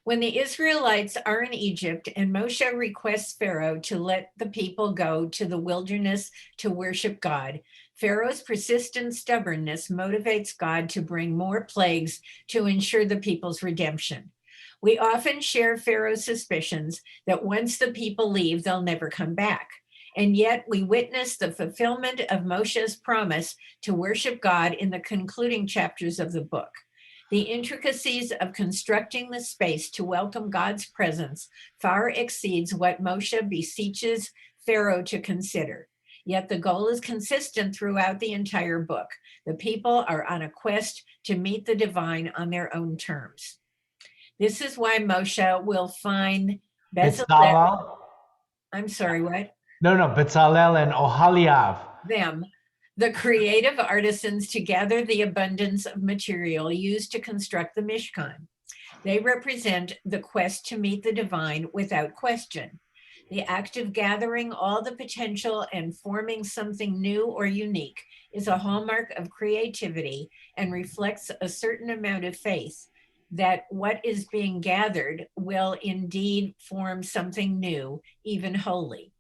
When the Israelites are in Egypt and Moshe requests Pharaoh to let the people go to the wilderness to worship God, Pharaoh's persistent stubbornness motivates God to bring more plagues to ensure the people's redemption. We often share Pharaoh's suspicions that once the people leave, they'll never come back. And yet we witness the fulfillment of Moshe's promise to worship God in the concluding chapters of the book. The intricacies of constructing the space to welcome God's presence far exceeds what Moshe beseeches Pharaoh to consider. Yet the goal is consistent throughout the entire book. The people are on a quest to meet the divine on their own terms. This is why Moshe will find Bezalel. Betzalel. I'm sorry, what? No, Bezalel and Oholiav. Them, the creative artisans, to gather the abundance of material used to construct the Mishkan. They represent the quest to meet the divine without question. The act of gathering all the potential and forming something new or unique is a hallmark of creativity and reflects a certain amount of faith that what is being gathered will indeed form something new, even holy.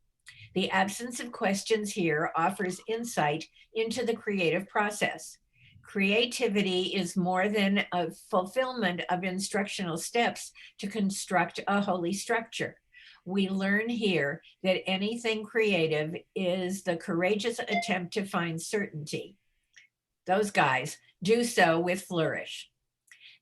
The absence of questions here offers insight into the creative process. Creativity is more than a fulfillment of instructional steps to construct a holy structure. We learn here that anything creative is the courageous attempt to find certainty. Those guys do so with flourish.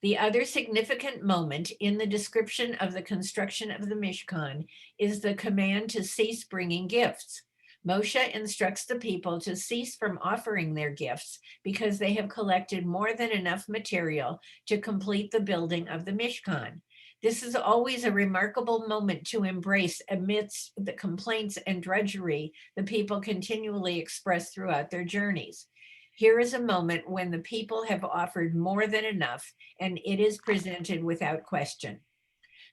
The other significant moment in the description of the construction of the Mishkan is the command to cease bringing gifts. Moshe instructs the people to cease from offering their gifts because they have collected more than enough material to complete the building of the Mishkan. This is always a remarkable moment to embrace amidst the complaints and drudgery the people continually express throughout their journeys. Here is a moment when the people have offered more than enough, and it is presented without question.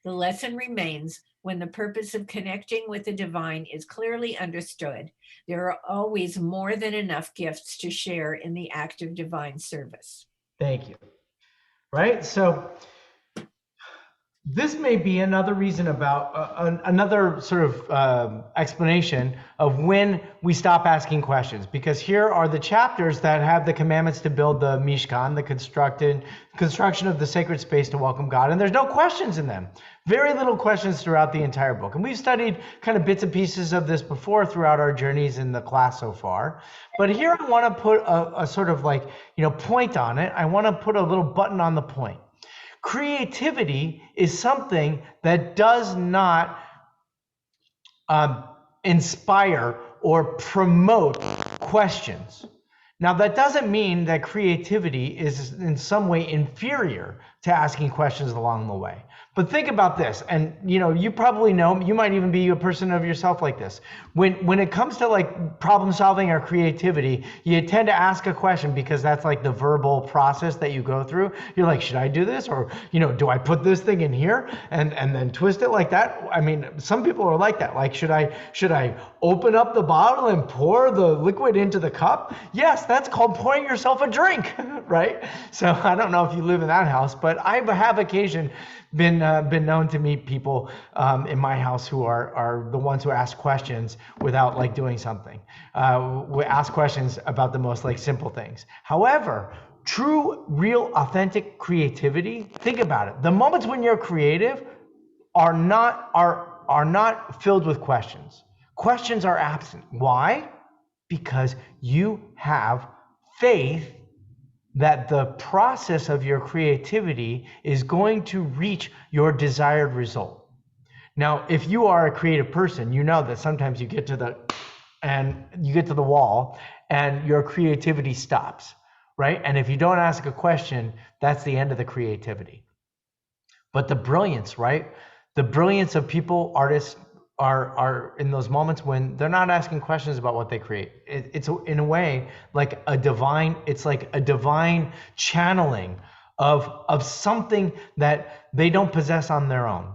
The lesson remains: when the purpose of connecting with the divine is clearly understood, there are always more than enough gifts to share in the act of divine service. Thank you. Right? So this may be another reason about another sort of explanation of when we stop asking questions, because here are the chapters that have the commandments to build the Mishkan, the construction of the sacred space to welcome God, and there's no questions in them. Very little questions throughout the entire book. And we've studied kind of bits and pieces of this before throughout our journeys in the class so far. But here I want to put a sort of like, point on it. I want to put a little button on the point. Creativity is something that does not inspire or promote questions. Now, that doesn't mean that creativity is in some way inferior to asking questions along the way. But think about this, and you probably know, you might even be a person of yourself like this. When it comes to like problem solving or creativity, you tend to ask a question because that's like the verbal process that you go through. You're like, should I do this? Or, do I put this thing in here and then twist it like that? I mean, some people are like that. Like, should I open up the bottle and pour the liquid into the cup? Yes, that's called pouring yourself a drink, right? So I don't know if you live in that house, but I have occasion been known to meet people in my house who are the ones who ask questions without like doing something. We ask questions about the most like simple things. However, true, real, authentic creativity, think about it. The moments when you're creative are not filled with questions. Questions are absent. Why? Because you have faith that the process of your creativity is going to reach your desired result. Now, if you are a creative person, you know that sometimes you get to the wall and your creativity stops, right? And if you don't ask a question, that's the end of the creativity. But the brilliance, right? The brilliance of people, artists, are in those moments when they're not asking questions about what they create. It's in a way like a divine channeling of something that they don't possess on their own.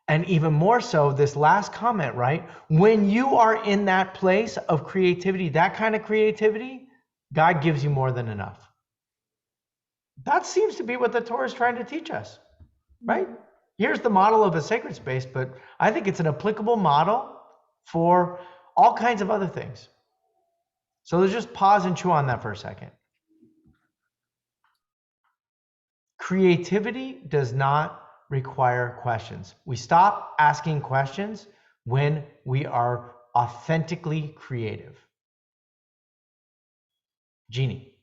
And even more so, this last comment, right? When you are in that place of creativity, that kind of creativity, God gives you more than enough. That seems to be what the Torah is trying to teach us, right? Here's the model of a sacred space, but I think it's an applicable model for all kinds of other things. So let's just pause and chew on that for a second. Creativity does not require questions. We stop asking questions when we are authentically creative. Jeannie.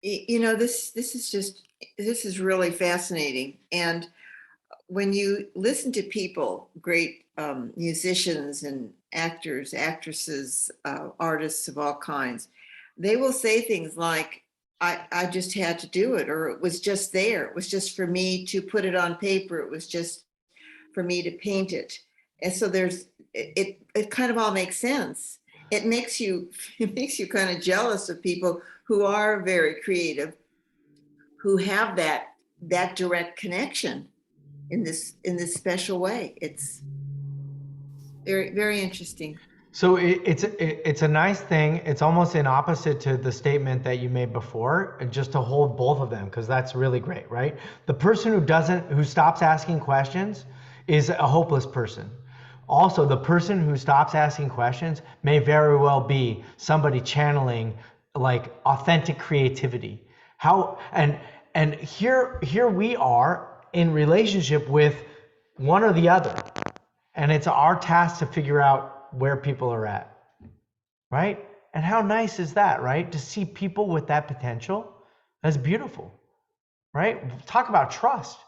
This is really fascinating. And when you listen to people, great musicians and actors, actresses, artists of all kinds, they will say things like, I just had to do it, or it was just there. It was just for me to put it on paper. It was just for me to paint it. And so it kind of all makes sense. It makes you kind of jealous of people who are very creative, who have that direct connection in this special way. It's very, very interesting. So it's a nice thing. It's almost in opposite to the statement that you made before, and just to hold both of them, because that's really great, right? The person who stops asking questions is a hopeless person. Also, the person who stops asking questions may very well be somebody channeling like authentic creativity. And here we are in relationship with one or the other. And it's our task to figure out where people are at, right? And how nice is that, right? To see people with that potential, that's beautiful, right? Talk about trust.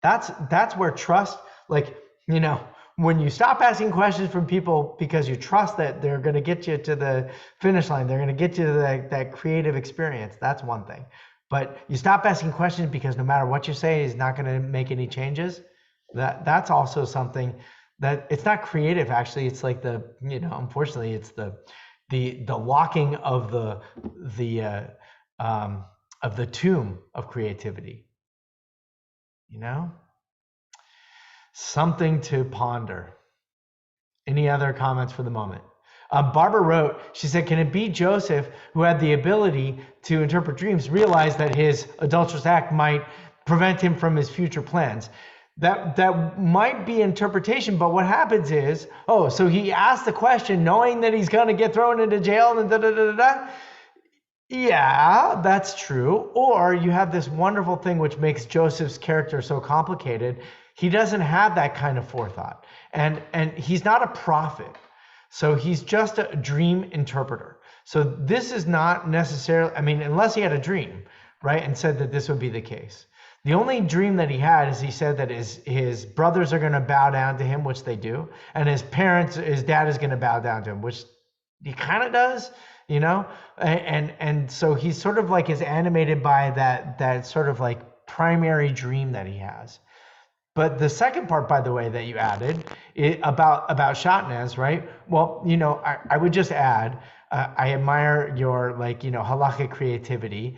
That's where trust, like, you know, when you stop asking questions from people because you trust that they're going to get you to the finish line, they're going to get you to that creative experience, that's one thing. But you stop asking questions because no matter what you say is not going to make any changes, that's also something that it's not creative, actually. It's like unfortunately, it's the locking of the tomb of creativity. You know, something to ponder. Any other comments for the moment? Barbara wrote, she said, can it be Joseph, who had the ability to interpret dreams, realized that his adulterous act might prevent him from his future plans? That might be interpretation, but what happens is, so he asked the question knowing that he's going to get thrown into jail and da-da-da-da-da. Yeah, that's true. Or you have this wonderful thing which makes Joseph's character so complicated. He doesn't have that kind of forethought. And he's not a prophet. So he's just a dream interpreter. So this is not necessarily, unless he had a dream, right, and said that this would be the case. The only dream that he had is he said that his brothers are going to bow down to him, which they do, and his dad is going to bow down to him, which he kind of does, you know, and so he's sort of like is animated by that sort of like primary dream that he has. But the second part, by the way, that you added about Shatnez, right? Well, you know, I would just add, I admire your halakhic creativity.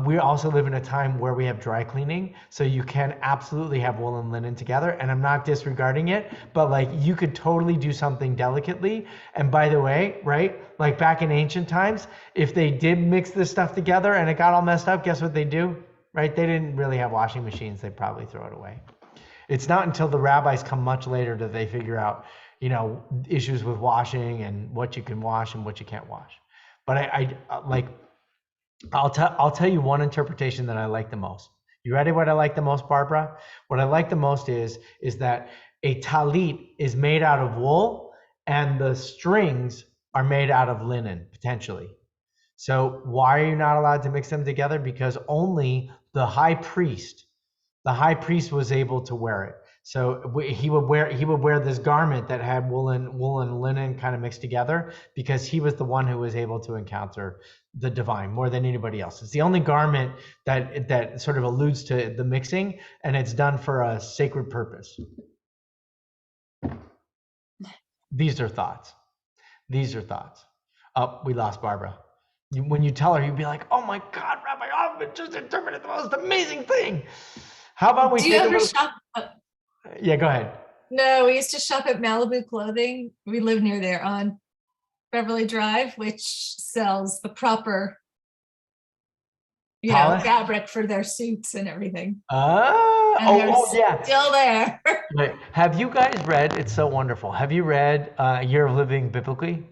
We also live in a time where we have dry cleaning, so you can absolutely have wool and linen together. And I'm not disregarding it, but you could totally do something delicately. And by the way, right, like back in ancient times, if they did mix this stuff together and it got all messed up, guess what they do, right? They didn't really have washing machines. They'd probably throw it away. It's not until the rabbis come much later that they figure out, you know, issues with washing and what you can wash and what you can't wash. But I'll tell you one interpretation that I like the most. You ready? What I like the most, Barbara? What I like the most is that a talit is made out of wool and the strings are made out of linen, potentially. So why are you not allowed to mix them together? Because only the high priest was able to wear it. So he would wear this garment that had wool and linen kind of mixed together, because he was the one who was able to encounter the divine more than anybody else. It's the only garment that sort of alludes to the mixing, and it's done for a sacred purpose. These are thoughts. Oh, we lost Barbara. When you tell her, you'd be like, "Oh my God, Rabbi Hoffman just interpreted the most amazing thing." How about we Do you ever shop? Yeah, go ahead. No, we used to shop at Malibu Clothing. We live near there on Beverly Drive, which sells the proper, fabric for their suits and everything. Yeah. Still there. Right. Have you guys read? It's so wonderful. Have you read Year of Living Biblically?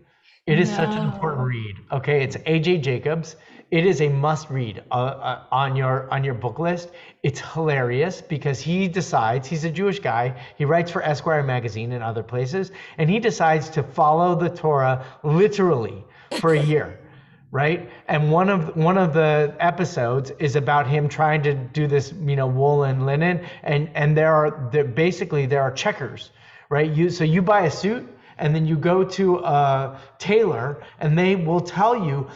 It is such an important read. Okay, it's A.J. Jacobs. It is a must read on your book list. It's hilarious because he decides, he's a Jewish guy, he writes for Esquire magazine and other places, and he decides to follow the Torah literally for a year, right? And one of the episodes is about him trying to do this, wool and linen, and there are checkers, right? So you buy a suit, and then you go to a tailor and they will tell you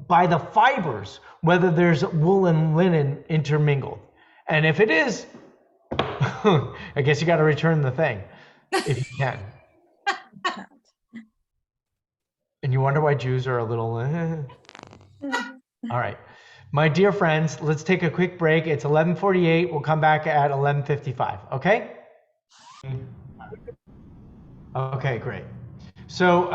by the fibers whether there's wool and linen intermingled. And if it is, I guess you got to return the thing if you can. And you wonder why Jews are a little. All right. My dear friends, let's take a quick break. It's 11:48. We'll come back at 11:55. Okay? Okay, great. So,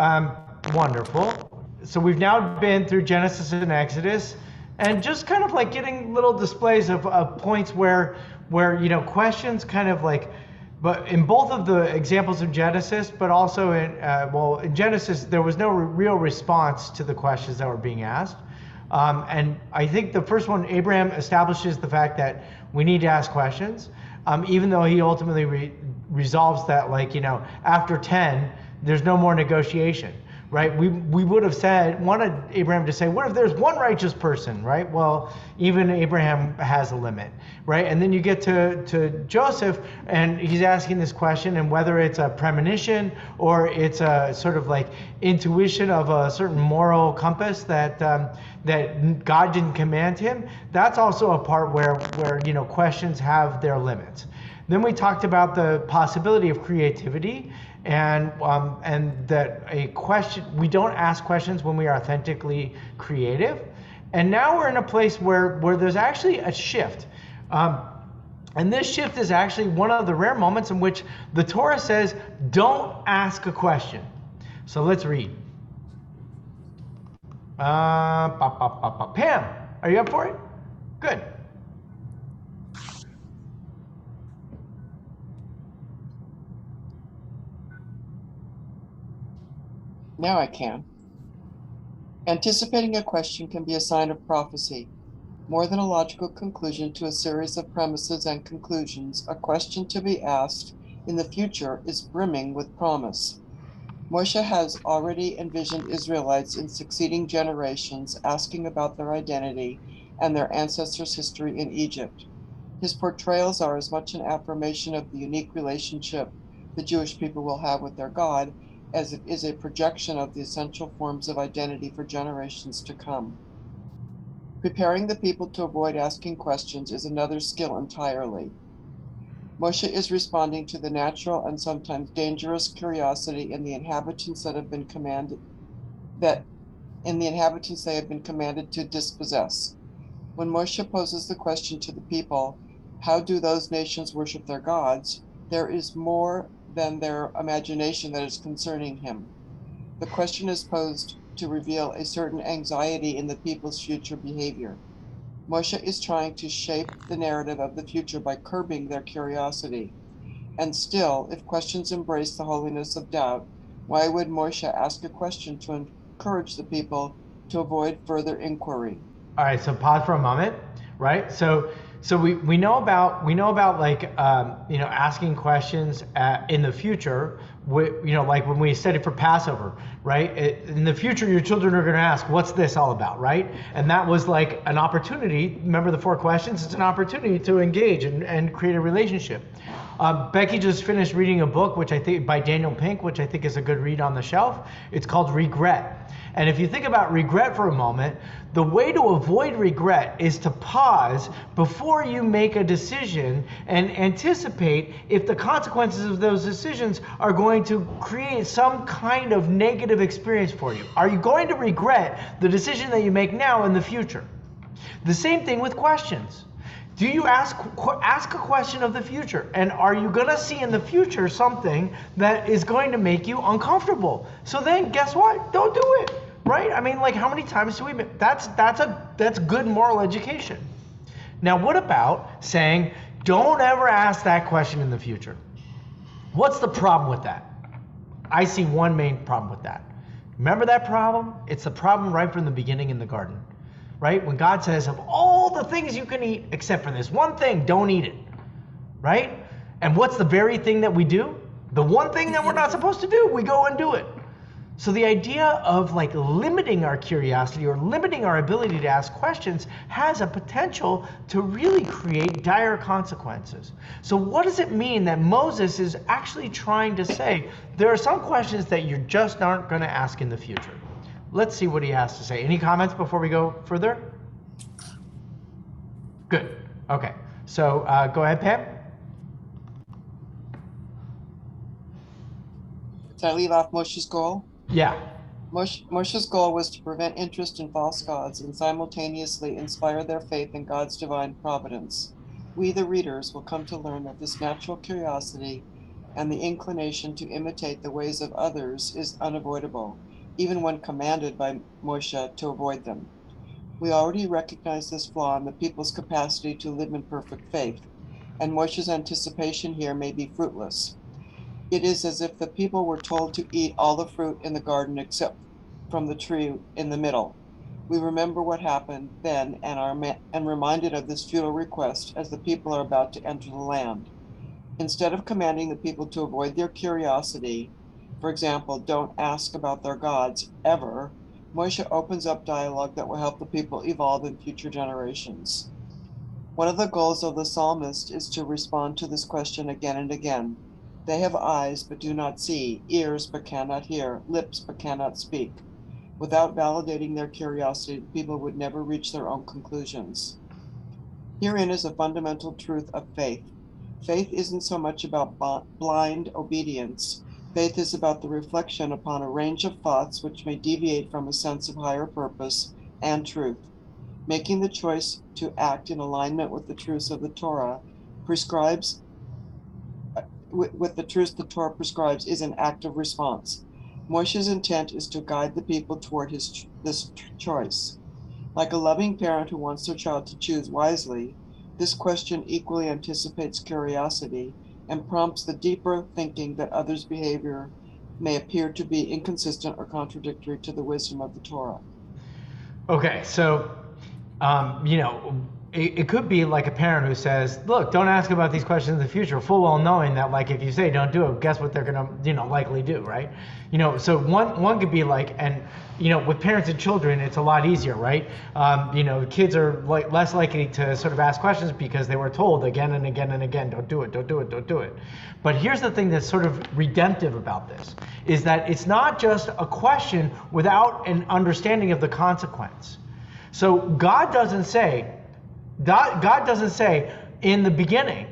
wonderful. So we've now been through Genesis and Exodus, and just kind of like getting little displays of points where questions kind of like, but in both of the examples of Genesis, but also in Genesis, there was no real response to the questions that were being asked. And I think the first one, Abraham establishes the fact that we need to ask questions, even though he ultimately resolves that, after 10, there's no more negotiation, right? We would have wanted Abraham to say, what if there's one righteous person, right? Well, even Abraham has a limit, right? And then you get to Joseph, and he's asking this question, and whether it's a premonition or it's a sort of like intuition of a certain moral compass that God didn't command him, that's also a part where questions have their limits. Then we talked about the possibility of creativity, and that we don't ask questions when we are authentically creative. And now we're in a place where there's actually a shift. And this shift is actually one of the rare moments in which the Torah says, don't ask a question. So let's read. Pam, are you up for it? Good. Now I can. Anticipating a question can be a sign of prophecy. More than a logical conclusion to a series of premises and conclusions, a question to be asked in the future is brimming with promise. Moshe has already envisioned Israelites in succeeding generations asking about their identity and their ancestors' history in Egypt. His portrayals are as much an affirmation of the unique relationship the Jewish people will have with their God as it is a projection of the essential forms of identity for generations to come. Preparing the people to avoid asking questions is another skill entirely. Moshe is responding to the natural and sometimes dangerous curiosity in the inhabitants they have been commanded to dispossess. When Moshe poses the question to the people, how do those nations worship their gods? There is more than their imagination that is concerning him. The question is posed to reveal a certain anxiety in the people's future behavior. Moshe is trying to shape the narrative of the future by curbing their curiosity. And still, if questions embrace the holiness of doubt, why would Moshe ask a question to encourage the people to avoid further inquiry? All right, so pause for a moment, right? So we know about asking questions in the future. Like when we study for Passover, right? In the future, your children are going to ask, "What's this all about?" Right? And that was like an opportunity. Remember the 4 questions? It's an opportunity to engage and create a relationship. Becky just finished reading a book, which I think by Daniel Pink, which I think is a good read on the shelf. It's called Regret. And if you think about regret for a moment, the way to avoid regret is to pause before you make a decision and anticipate if the consequences of those decisions are going to create some kind of negative experience for you. Are you going to regret the decision that you make now in the future? The same thing with questions. Do you ask a question of the future, and are you going to see in the future something that is going to make you uncomfortable? So then guess what? Don't do it, right? I mean, like, how many times do we, that's good moral education. Now, what about saying, don't ever ask that question in the future? What's the problem with that? I see one main problem with that. Remember that problem? It's the problem right from the beginning in the garden. Right? When God says, of all the things you can eat, except for this one thing, don't eat it. Right? And what's the very thing that we do? The one thing that we're not supposed to do, we go and do it. So the idea of like limiting our curiosity or limiting our ability to ask questions has a potential to really create dire consequences. So what does it mean that Moses is actually trying to say, there are some questions that you just aren't going to ask in the future? Let's see what he has to say. Any comments before we go further? Good. Okay. So go ahead, Pam. Did I leave off Moshe's goal? Yeah. Moshe's goal was to prevent interest in false gods and simultaneously inspire their faith in God's divine providence. We, the readers, will come to learn that this natural curiosity and the inclination to imitate the ways of others is unavoidable, even when commanded by Moshe to avoid them. We already recognize this flaw in the people's capacity to live in perfect faith, and Moshe's anticipation here may be fruitless. It is as if the people were told to eat all the fruit in the garden except from the tree in the middle. We remember what happened then and are reminded of this futile request as the people are about to enter the land. Instead of commanding the people to avoid their curiosity, for example, don't ask about their gods ever, Moshe opens up dialogue that will help the people evolve in future generations. One of the goals of the psalmist is to respond to this question again and again. They have eyes but do not see, ears but cannot hear, lips but cannot speak. Without validating their curiosity, the people would never reach their own conclusions. Herein is a fundamental truth of faith. Faith isn't so much about blind obedience. Faith is about the reflection upon a range of thoughts which may deviate from a sense of higher purpose and truth. Making the choice to act in alignment with the truths of the Torah prescribes, with the truths the Torah prescribes, is an active response. Moshe's intent is to guide the people toward this choice. Like a loving parent who wants their child to choose wisely, this question equally anticipates curiosity and prompts the deeper thinking that others' behavior may appear to be inconsistent or contradictory to the wisdom of the Torah. Okay, so, it could be like a parent who says, look, don't ask about these questions in the future, full well knowing that, like, if you say don't do it, guess what they're gonna, likely do, right? So one could be like, and, with parents and children, it's a lot easier, right? Kids are less likely to sort of ask questions because they were told again and again and again, don't do it, don't do it, don't do it. But here's the thing that's sort of redemptive about this, is that it's not just a question without an understanding of the consequence. So God doesn't say in the beginning,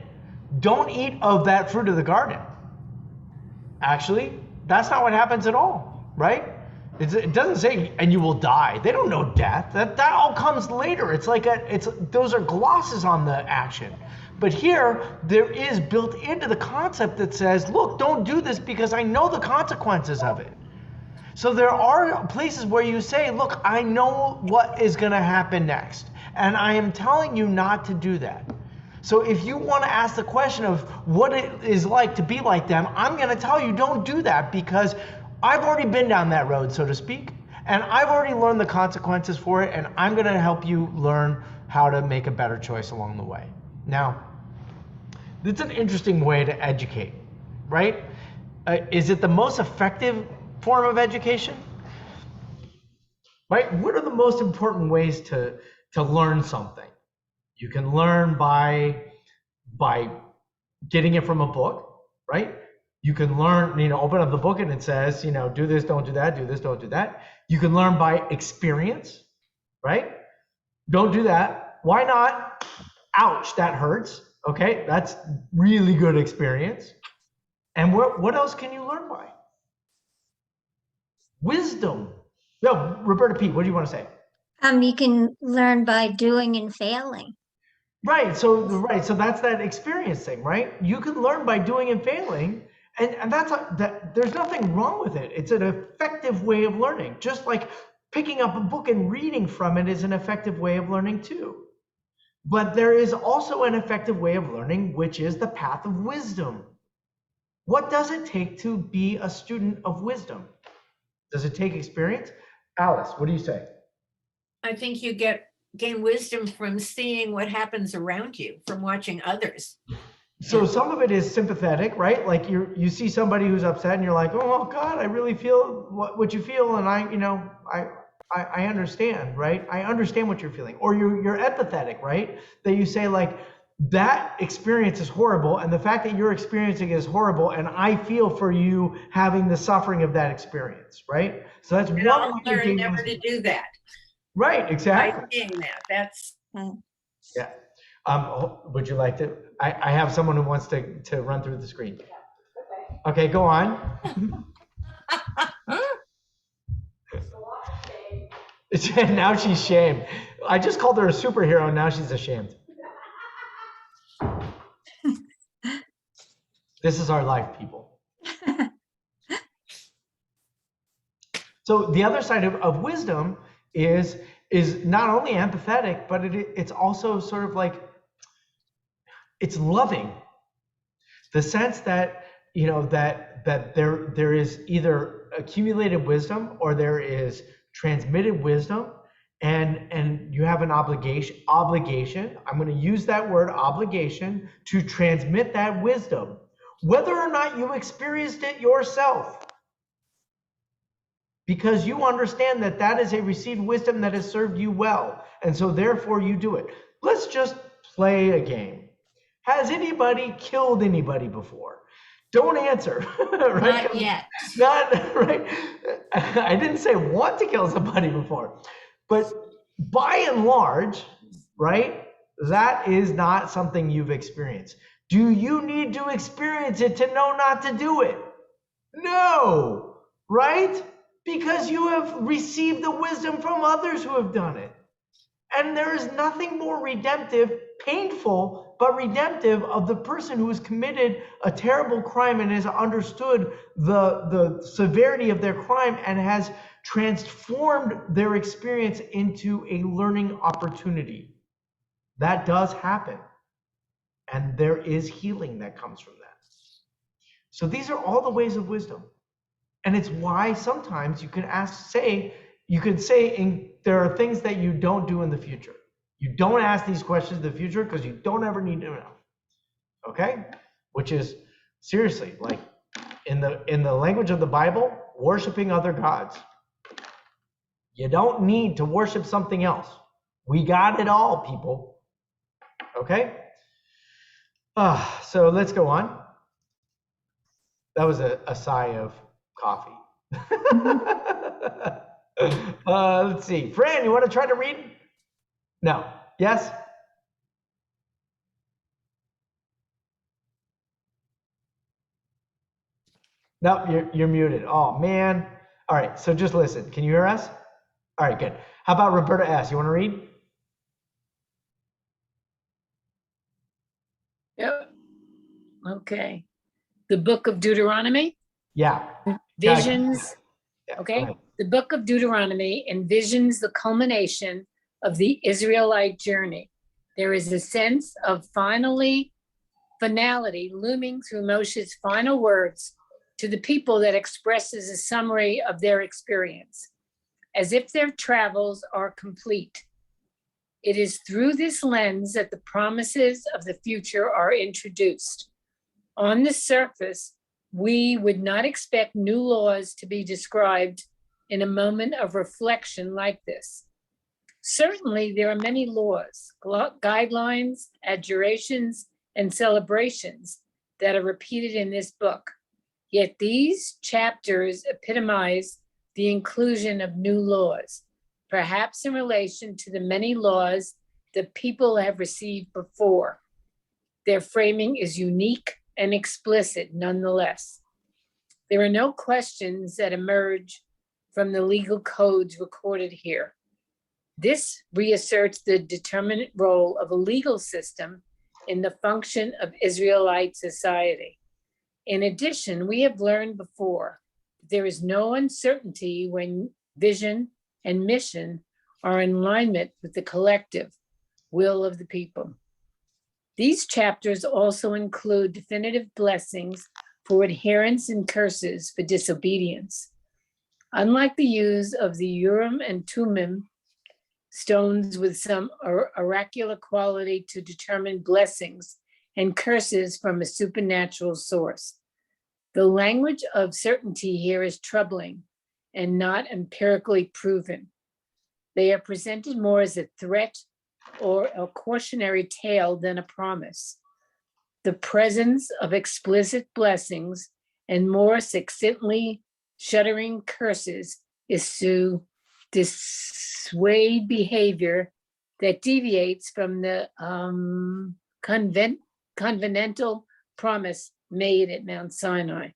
don't eat of that fruit of the garden. Actually, that's not what happens at all, right? It doesn't say, and you will die. They don't know death. That all comes later. It's like those are glosses on the action. But here, there is built into the concept that says, look, don't do this because I know the consequences of it. So there are places where you say, look, I know what is going to happen next, and I am telling you not to do that. So if you want to ask the question of what it is like to be like them, I'm going to tell you don't do that because I've already been down that road, so to speak, and I've already learned the consequences for it, and I'm going to help you learn how to make a better choice along the way. Now, it's an interesting way to educate, right? Is it the most effective form of education? Right? What are the most important ways to learn something? You can learn by getting it from a book, right? You can learn, open up the book and it says, do this, don't do that, do this, don't do that. You can learn by experience, right? Don't do that. Why not? Ouch, that hurts. Okay, that's really good experience. And what else can you learn by? Wisdom. No, Roberta P., what do you want to say? You can learn by doing and failing. Right. So that's that experience thing, right? You can learn by doing and failing, and there's nothing wrong with it. It's an effective way of learning. Just like picking up a book and reading from it is an effective way of learning too. But there is also an effective way of learning, which is the path of wisdom. What does it take to be a student of wisdom? Does it take experience? Alice, what do you say? I think you gain wisdom from seeing what happens around you, from watching others. So some of it is sympathetic, right? Like you see somebody who's upset and you're like, oh God, I really feel what you feel, and I understand, right? I understand what you're feeling. Or you're empathetic, right? That you say like, that experience is horrible, and the fact that you're experiencing it is horrible, and I feel for you having the suffering of that experience, right? So that's and one I'll learn never to do that. Right, exactly. By seeing that, that's yeah. Would you like to? I have someone who wants to run through the screen. Okay, go on. Now she's shamed. I just called her a superhero. Now she's ashamed. This is our life, people. So the other side of wisdom is not only empathetic, but it's also sort of like, it's loving. The sense that, you know, that there is either accumulated wisdom or there is transmitted wisdom, and you have an obligation, I'm going to use that word obligation, to transmit that wisdom, whether or not you experienced it yourself, because you understand that that is a received wisdom that has served you well, and so therefore you do it. Let's just play a game. Has anybody killed anybody before? Don't answer. Right? Not yet. Not right. I didn't say want to kill somebody before, but by and large, right, that is not something you've experienced. Do you need to experience it to know not to do it? No, right? Because you have received the wisdom from others who have done it. And there is nothing more redemptive, painful, but redemptive, of the person who has committed a terrible crime and has understood the severity of their crime and has transformed their experience into a learning opportunity. That does happen. And there is healing that comes from that. So these are all the ways of wisdom. And it's why sometimes you can say there are things that you don't do in the future. You don't ask these questions in the future because you don't ever need to know. Okay? Which is, seriously, like in the language of the Bible, worshiping other gods. You don't need to worship something else. We got it all, people. Okay? So let's go on. That was a sigh of coffee. Let's see. Fran, you want to try to read? No. Yes? No, you're muted. Oh, man. All right, so just listen. Can you hear us? All right, good. How about Roberta S.? You want to read? Yep. Okay. The book of Deuteronomy? Yeah. Visions. Yeah, Okay. The book of Deuteronomy envisions the culmination of the Israelite journey. There is a sense of finality looming through Moshe's final words to the people that expresses a summary of their experience, as if their travels are complete. It is through this lens that the promises of the future are introduced. On the surface, we would not expect new laws to be described in a moment of reflection like this. Certainly, there are many laws, guidelines, adjurations, and celebrations that are repeated in this book. Yet these chapters epitomize the inclusion of new laws, perhaps in relation to the many laws the people have received before. Their framing is unique and explicit nonetheless. There are no questions that emerge from the legal codes recorded here. This reasserts the determinate role of a legal system in the function of Israelite society. In addition, we have learned before, there is no uncertainty when vision and mission are in alignment with the collective will of the people. These chapters also include definitive blessings for adherence and curses for disobedience. Unlike the use of the Urim and Thummim, stones with some oracular quality to determine blessings and curses from a supernatural source, the language of certainty here is troubling and not empirically proven. They are presented more as a threat or a cautionary tale than a promise. The presence of explicit blessings and more succinctly shuddering curses is to dissuade behavior that deviates from the covenantal promise made at Mount Sinai.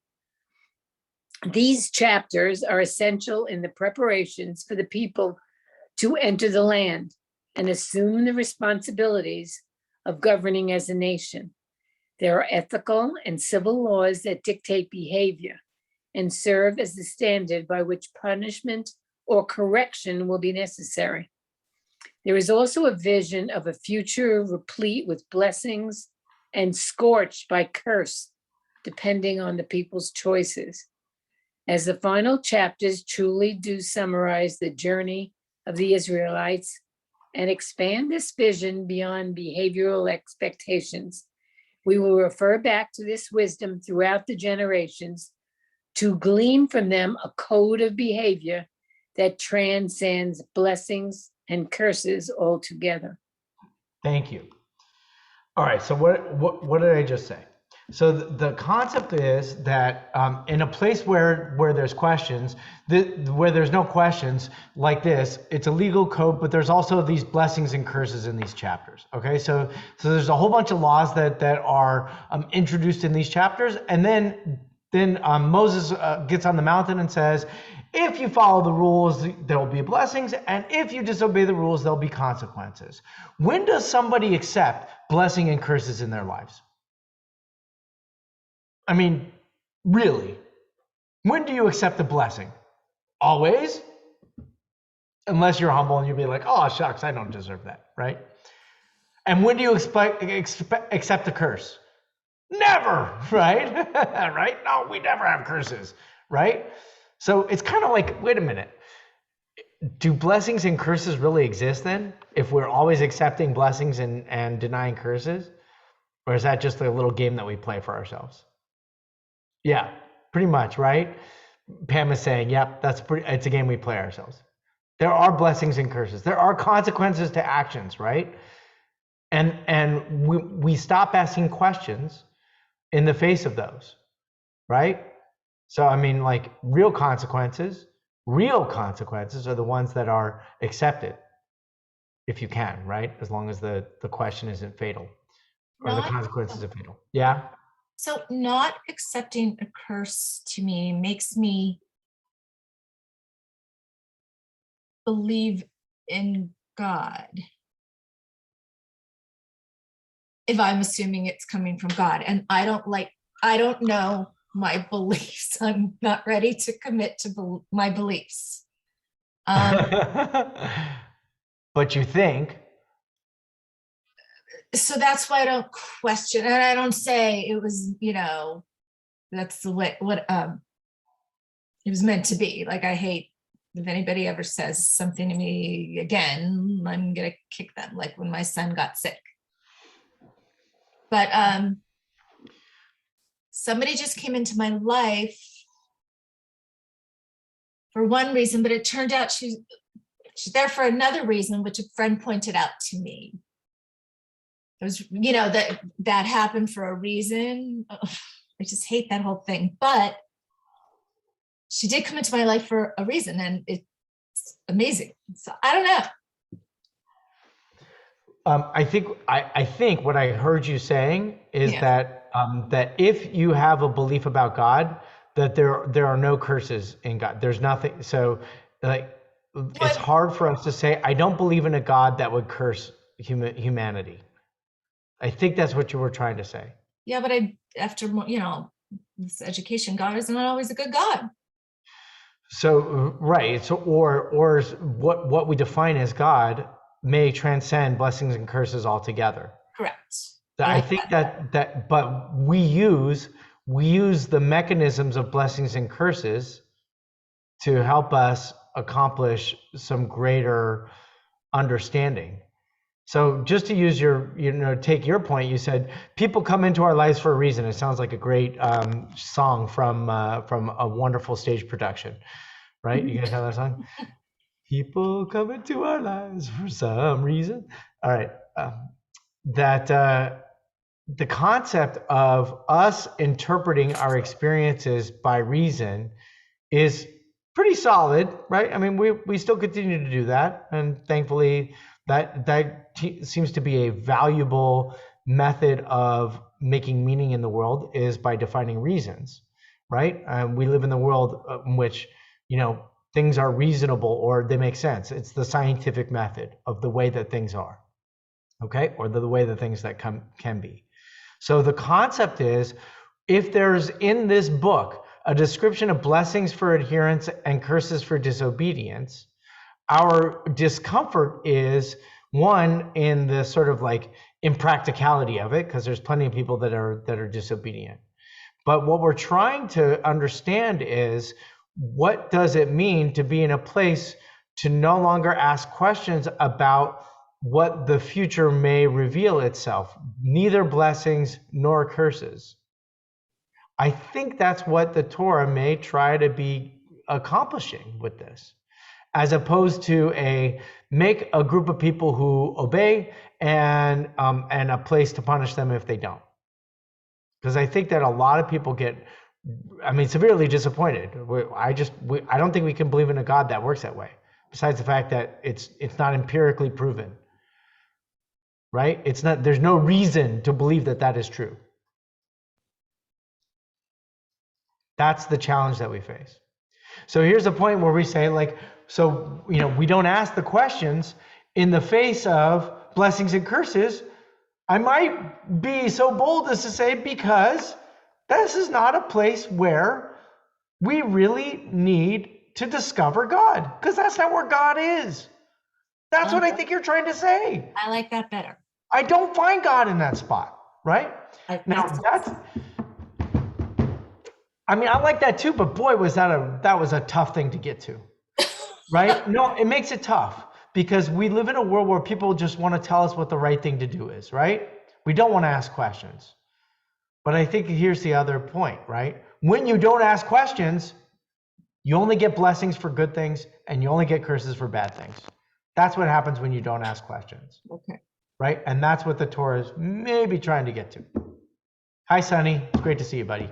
These chapters are essential in the preparations for the people to enter the land and assume the responsibilities of governing as a nation. There are ethical and civil laws that dictate behavior and serve as the standard by which punishment or correction will be necessary. There is also a vision of a future replete with blessings and scorched by curse, depending on the people's choices. As the final chapters truly do summarize the journey of the Israelites and expand this vision beyond behavioral expectations, we will refer back to this wisdom throughout the generations to glean from them a code of behavior that transcends blessings and curses altogether. Thank you. All right, so what did I just say? So the concept is that in a place where there's questions, where there's no questions like this, it's a legal code, but there's also these blessings and curses in these chapters. Okay, so there's a whole bunch of laws that are introduced in these chapters, and then Moses gets on the mountain and says, if you follow the rules, there will be blessings, and if you disobey the rules, there'll be consequences. When does somebody accept blessing and curses in their lives? I mean, really, when do you accept the blessing? Always? Unless you're humble and you'll be like, oh, shucks, I don't deserve that, right? And when do you accept the curse? Never, right? Right? No, we never have curses, right? So it's kind of like, wait a minute. Do blessings and curses really exist then? If we're always accepting blessings and denying curses? Or is that just a little game that we play for ourselves? Yeah, pretty much, right? Pam is saying, yep, it's a game we play ourselves. There are blessings and curses. There are consequences to actions, right? And we stop asking questions in the face of those, right? So, I mean, like real consequences are the ones that are accepted, if you can, right? As long as the question isn't fatal or the consequence isn't fatal. Yeah? So not accepting a curse to me makes me believe in God. If I'm assuming it's coming from God, and I don't know my beliefs. I'm not ready to commit to my beliefs. But you think. So that's why I don't question, and I don't say it was, that's the way what it was meant to be. Like, I hate if anybody ever says something to me again, I'm gonna kick them, like when my son got sick. But somebody just came into my life for one reason, but it turned out she's there for another reason, which a friend pointed out to me. It was, that happened for a reason. Ugh, I just hate that whole thing. But she did come into my life for a reason, and it's amazing. So I don't know. I think what I heard you saying is that if you have a belief about God, that there are no curses in God. There's nothing. So it's hard for us to say, I don't believe in a God that would curse humanity. I think that's what you were trying to say. Yeah, but after this education, God is not always a good God. So right. So or what we define as God may transcend blessings and curses altogether. Correct. I think that but we use the mechanisms of blessings and curses to help us accomplish some greater understanding. So just to use take your point, you said people come into our lives for a reason. It sounds like a great song from a wonderful stage production, right? You guys know that song? People come into our lives for some reason. All right. The concept of us interpreting our experiences by reason is pretty solid, right? I mean, we still continue to do that. And thankfully, that seems to be a valuable method of making meaning in the world, is by defining reasons, right? We live in the world in which, things are reasonable or they make sense. It's the scientific method of the way that things are, okay? Or the way that things that can be. So the concept is, if there's in this book a description of blessings for adherence and curses for disobedience, our discomfort is, one, in the sort of like impracticality of it, because there's plenty of people that are disobedient. But what we're trying to understand is, what does it mean to be in a place to no longer ask questions about what the future may reveal itself, neither blessings nor curses? I think that's what the Torah may try to be accomplishing with this, as opposed to make a group of people who obey and a place to punish them if they don't. Because I think that a lot of people get, severely disappointed. I don't think we can believe in a God that works that way. Besides the fact that it's not empirically proven, right? There's no reason to believe that is true. That's the challenge that we face. So here's a point where we say, we don't ask the questions in the face of blessings and curses. I might be so bold as to say, because this is not a place where we really need to discover God, because that's not where God is. That's what I think you're trying to say. I like that better. I don't find God in that spot, right? I like that too, but boy, that was a tough thing to get to, right? No, it makes it tough, because we live in a world where people just want to tell us what the right thing to do is, right? We don't want to ask questions. But I think here's the other point, right? When you don't ask questions, you only get blessings for good things and you only get curses for bad things. That's what happens when you don't ask questions. Okay. Right? And that's what the Torah is maybe trying to get to. Hi, Sonny. It's great to see you, buddy.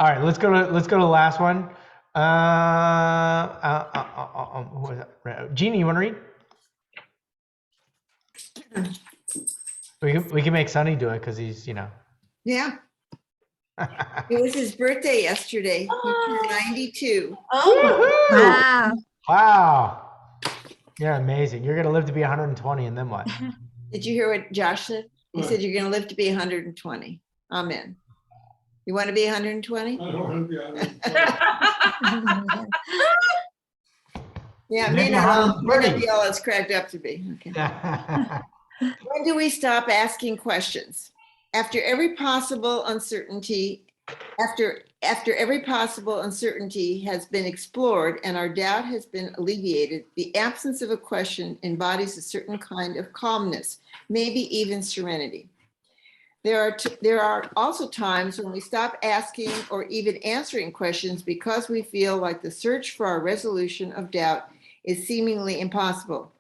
All right, let's go to the last one. Who is that? Jeannie, you want to read? We can make Sonny do it because he's, Yeah. It was his birthday yesterday. He turned 92. Oh, wow. Wow. You're amazing. You're going to live to be 120, and then what? Did you hear what Josh said? He said you're going to live to be 120. Amen. You want to be 120? I don't want to be 120. Yeah, may not be all it's cracked up to be. Okay. When do we stop asking questions? After every possible uncertainty has been explored and our doubt has been alleviated, the absence of a question embodies a certain kind of calmness, maybe even serenity. There are also times when we stop asking or even answering questions because we feel like the search for our resolution of doubt is seemingly impossible.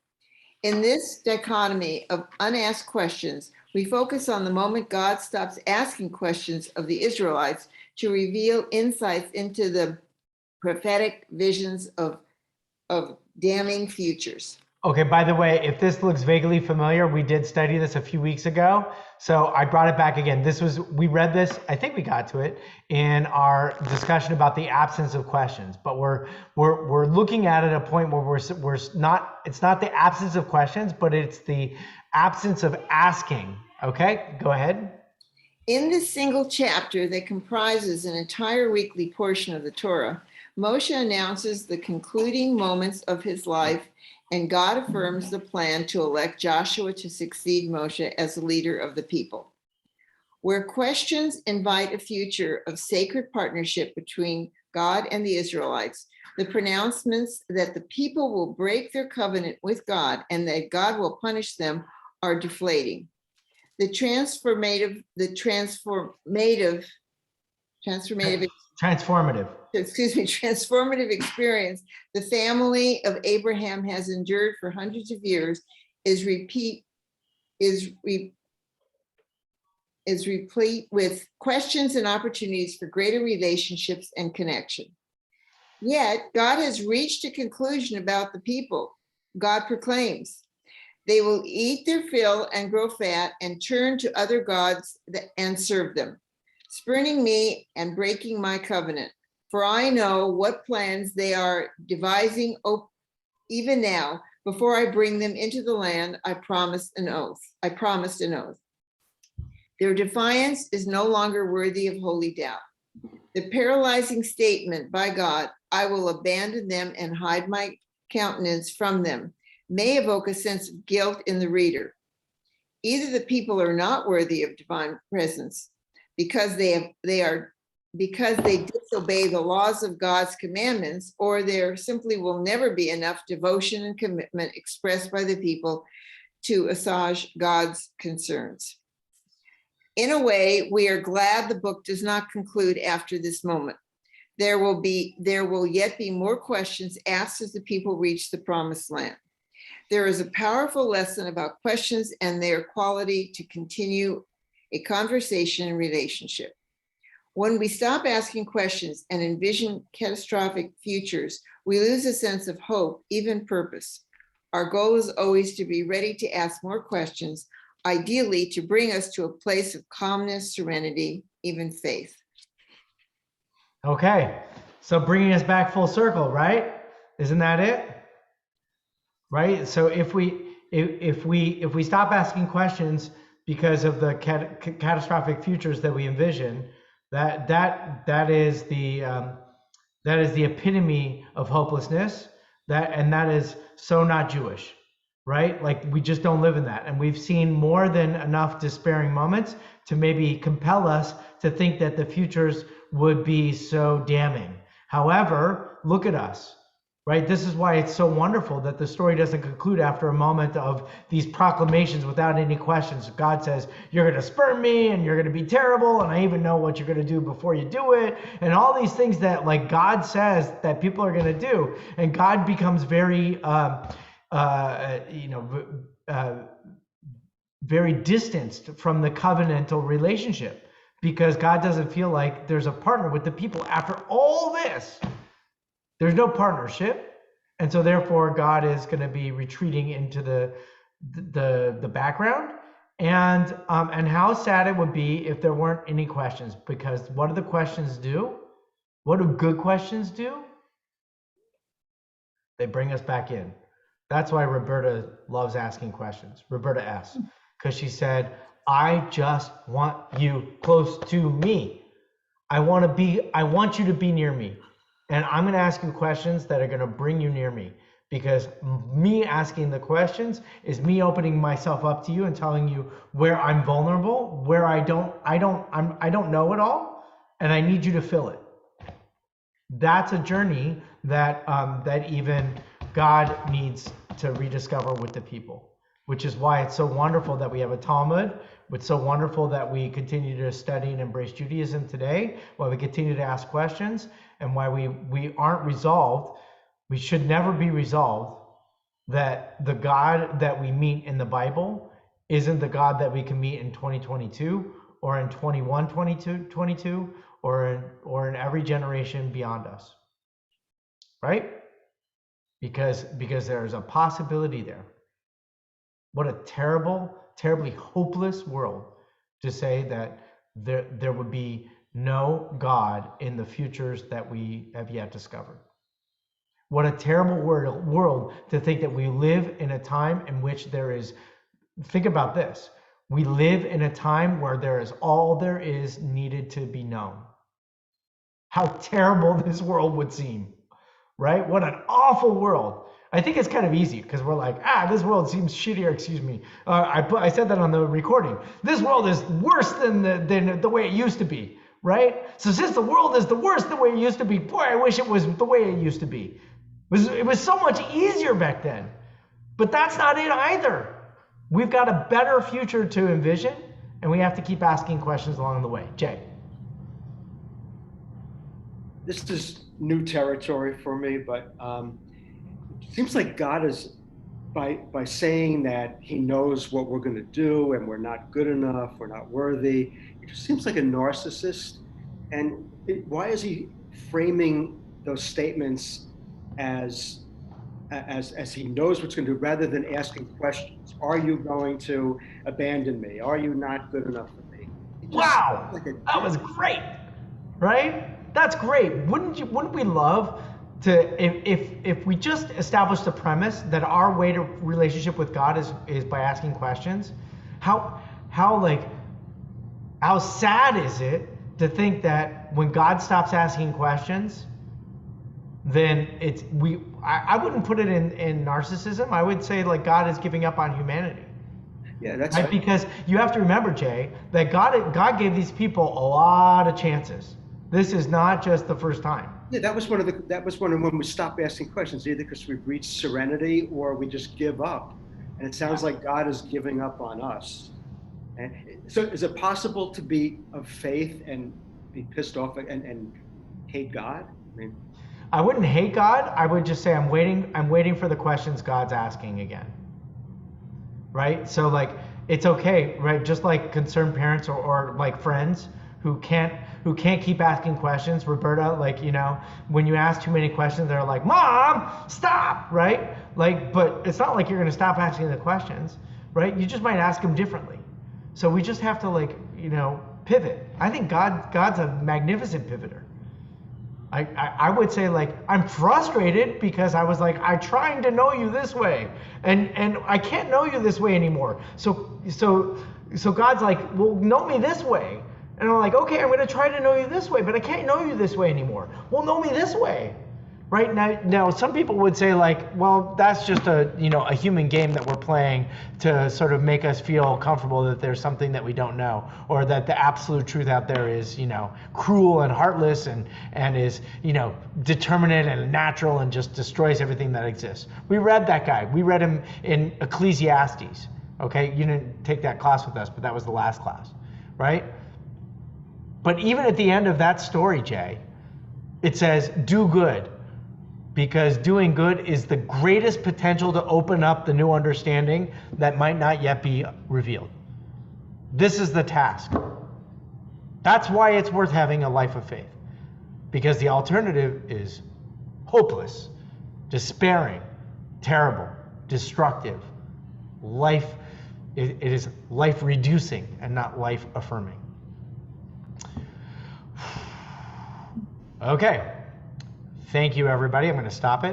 In this dichotomy of unasked questions, we focus on the moment God stops asking questions of the Israelites to reveal insights into the prophetic visions of damning futures. Okay, by the way, if this looks vaguely familiar, we did study this a few weeks ago. So I brought it back again. We read this, I think we got to it in our discussion about the absence of questions, but we're looking at it at a point where it's not the absence of questions, but it's the absence of asking. Okay, go ahead. In this single chapter that comprises an entire weekly portion of the Torah, Moshe announces the concluding moments of his life, and God affirms the plan to elect Joshua to succeed Moshe as the leader of the people. Where questions invite a future of sacred partnership between God and the Israelites, the pronouncements that the people will break their covenant with God and that God will punish them are deflating. The transformative experience the family of Abraham has endured for hundreds of years is replete with questions and opportunities for greater relationships and connection. Yet God has reached a conclusion about the people. God proclaims, they will eat their fill and grow fat and turn to other gods and serve them. spurning me and breaking my covenant. For I know what plans they are devising even now, before I bring them into the land I promised an oath. Their defiance is no longer worthy of holy doubt. The paralyzing statement by God, I will abandon them and hide my countenance from them, may evoke a sense of guilt in the reader. Either the people are not worthy of divine presence because they disobey the laws of God's commandments, or there simply will never be enough devotion and commitment expressed by the people to assuage God's concerns. In a way, we are glad the book does not conclude after this moment. There will yet be more questions asked as the people reach the promised land. There is a powerful lesson about questions and their quality to continue a conversation and relationship. When we stop asking questions and envision catastrophic futures, we lose a sense of hope, even purpose. Our goal is always to be ready to ask more questions, ideally to bring us to a place of calmness, serenity, even faith. Okay, so bringing us back full circle, right? Isn't that it? Right. So if we stop asking questions because of the catastrophic futures that we envision, that is the epitome of hopelessness. That is so not Jewish, right? Like, we just don't live in that. And we've seen more than enough despairing moments to maybe compel us to think that the futures would be so damning. However, look at us, right? This is why it's so wonderful that the story doesn't conclude after a moment of these proclamations without any questions. God says, you're going to spurn me and you're going to be terrible, and I even know what you're going to do before you do it, and all these things that, like, God says that people are going to do. And God becomes very very distanced from the covenantal relationship, because God doesn't feel like there's a partner with the people. After all this, there's no partnership, and so therefore God is going to be retreating into the background. And how sad it would be if there weren't any questions, because what do the questions do? What do good questions do? They bring us back in. That's why Roberta loves asking questions. Roberta S. Because she said, I just want you close to me. I want you to be near me. And I'm going to ask you questions that are going to bring you near me, because me asking the questions is me opening myself up to you and telling you where I'm vulnerable, where I don't know it all, and I need you to fill it. That's a journey that even God needs to rediscover with the people, which is why it's so wonderful that we have a Talmud. It's so wonderful that we continue to study and embrace Judaism today, why we continue to ask questions, and why we aren't resolved. We should never be resolved that the God that we meet in the Bible isn't the God that we can meet in 2022 or in 2122 or in every generation beyond us, right? Because there's a possibility there. What a terribly hopeless world to say that there would be no God in the futures that we have yet discovered. What a terrible world to think that we live in a time in which think about this. We live in a time where there is all there is needed to be known. How terrible this world would seem, right? What an awful world. I think it's kind of easy because we're like, this world seems shittier. Excuse me. I said that on the recording. This world is worse than the way it used to be, right? So since the world is the worst the way it used to be, boy, I wish it was the way it used to be. It was so much easier back then. But that's not it either. We've got a better future to envision, and we have to keep asking questions along the way. Jay. This is new territory for me, but it seems like God is, by saying that he knows what we're going to do and we're not good enough, we're not worthy, it just seems like a narcissist. And why is he framing those statements as he knows what's going to do, rather than asking questions? Are you going to abandon me? Are you not good enough for me? Wow, that was great, right? That's great. Wouldn't we love to, if we just establish the premise that our way to relationship with God is by asking questions? How sad is it to think that when God stops asking questions, then I wouldn't put it in narcissism. I would say like God is giving up on humanity. Yeah, that's right. Because you have to remember, Jay, that God gave these people a lot of chances. This is not just the first time. Yeah, that was one of when we stop asking questions, either because we've reached serenity or we just give up. And it sounds like God is giving up on us. And so is it possible to be of faith and be pissed off and hate God? I mean, I wouldn't hate God. I would just say I'm waiting for the questions God's asking again. Right? So like it's okay, right? Just like concerned parents or like friends who can't keep asking questions. Roberta, like, you know, when you ask too many questions, they're like, "Mom, stop!" Right? Like, but it's not like you're going to stop asking the questions, right? You just might ask them differently. So we just have to, like, you know, pivot. I think God's a magnificent pivoter. I would say, like, I'm frustrated because I was like, I'm trying to know you this way, and I can't know you this way anymore. So God's like, well, know me this way. And I'm like, okay, I'm going to try to know you this way, but I can't know you this way anymore. Well, know me this way. Right now, some people would say like, well, that's just a human game that we're playing to sort of make us feel comfortable that there's something that we don't know, or that the absolute truth out there is, you know, cruel and heartless and is, you know, determinate and natural and just destroys everything that exists. We read that guy. We read him in Ecclesiastes. Okay, you didn't take that class with us, but that was the last class, right? But even at the end of that story, Jay, it says, do good. Because doing good is the greatest potential to open up the new understanding that might not yet be revealed. This is the task. That's why it's worth having a life of faith. Because the alternative is hopeless, despairing, terrible, destructive. It is life reducing and not life affirming. Okay. Thank you, everybody. I'm going to stop it.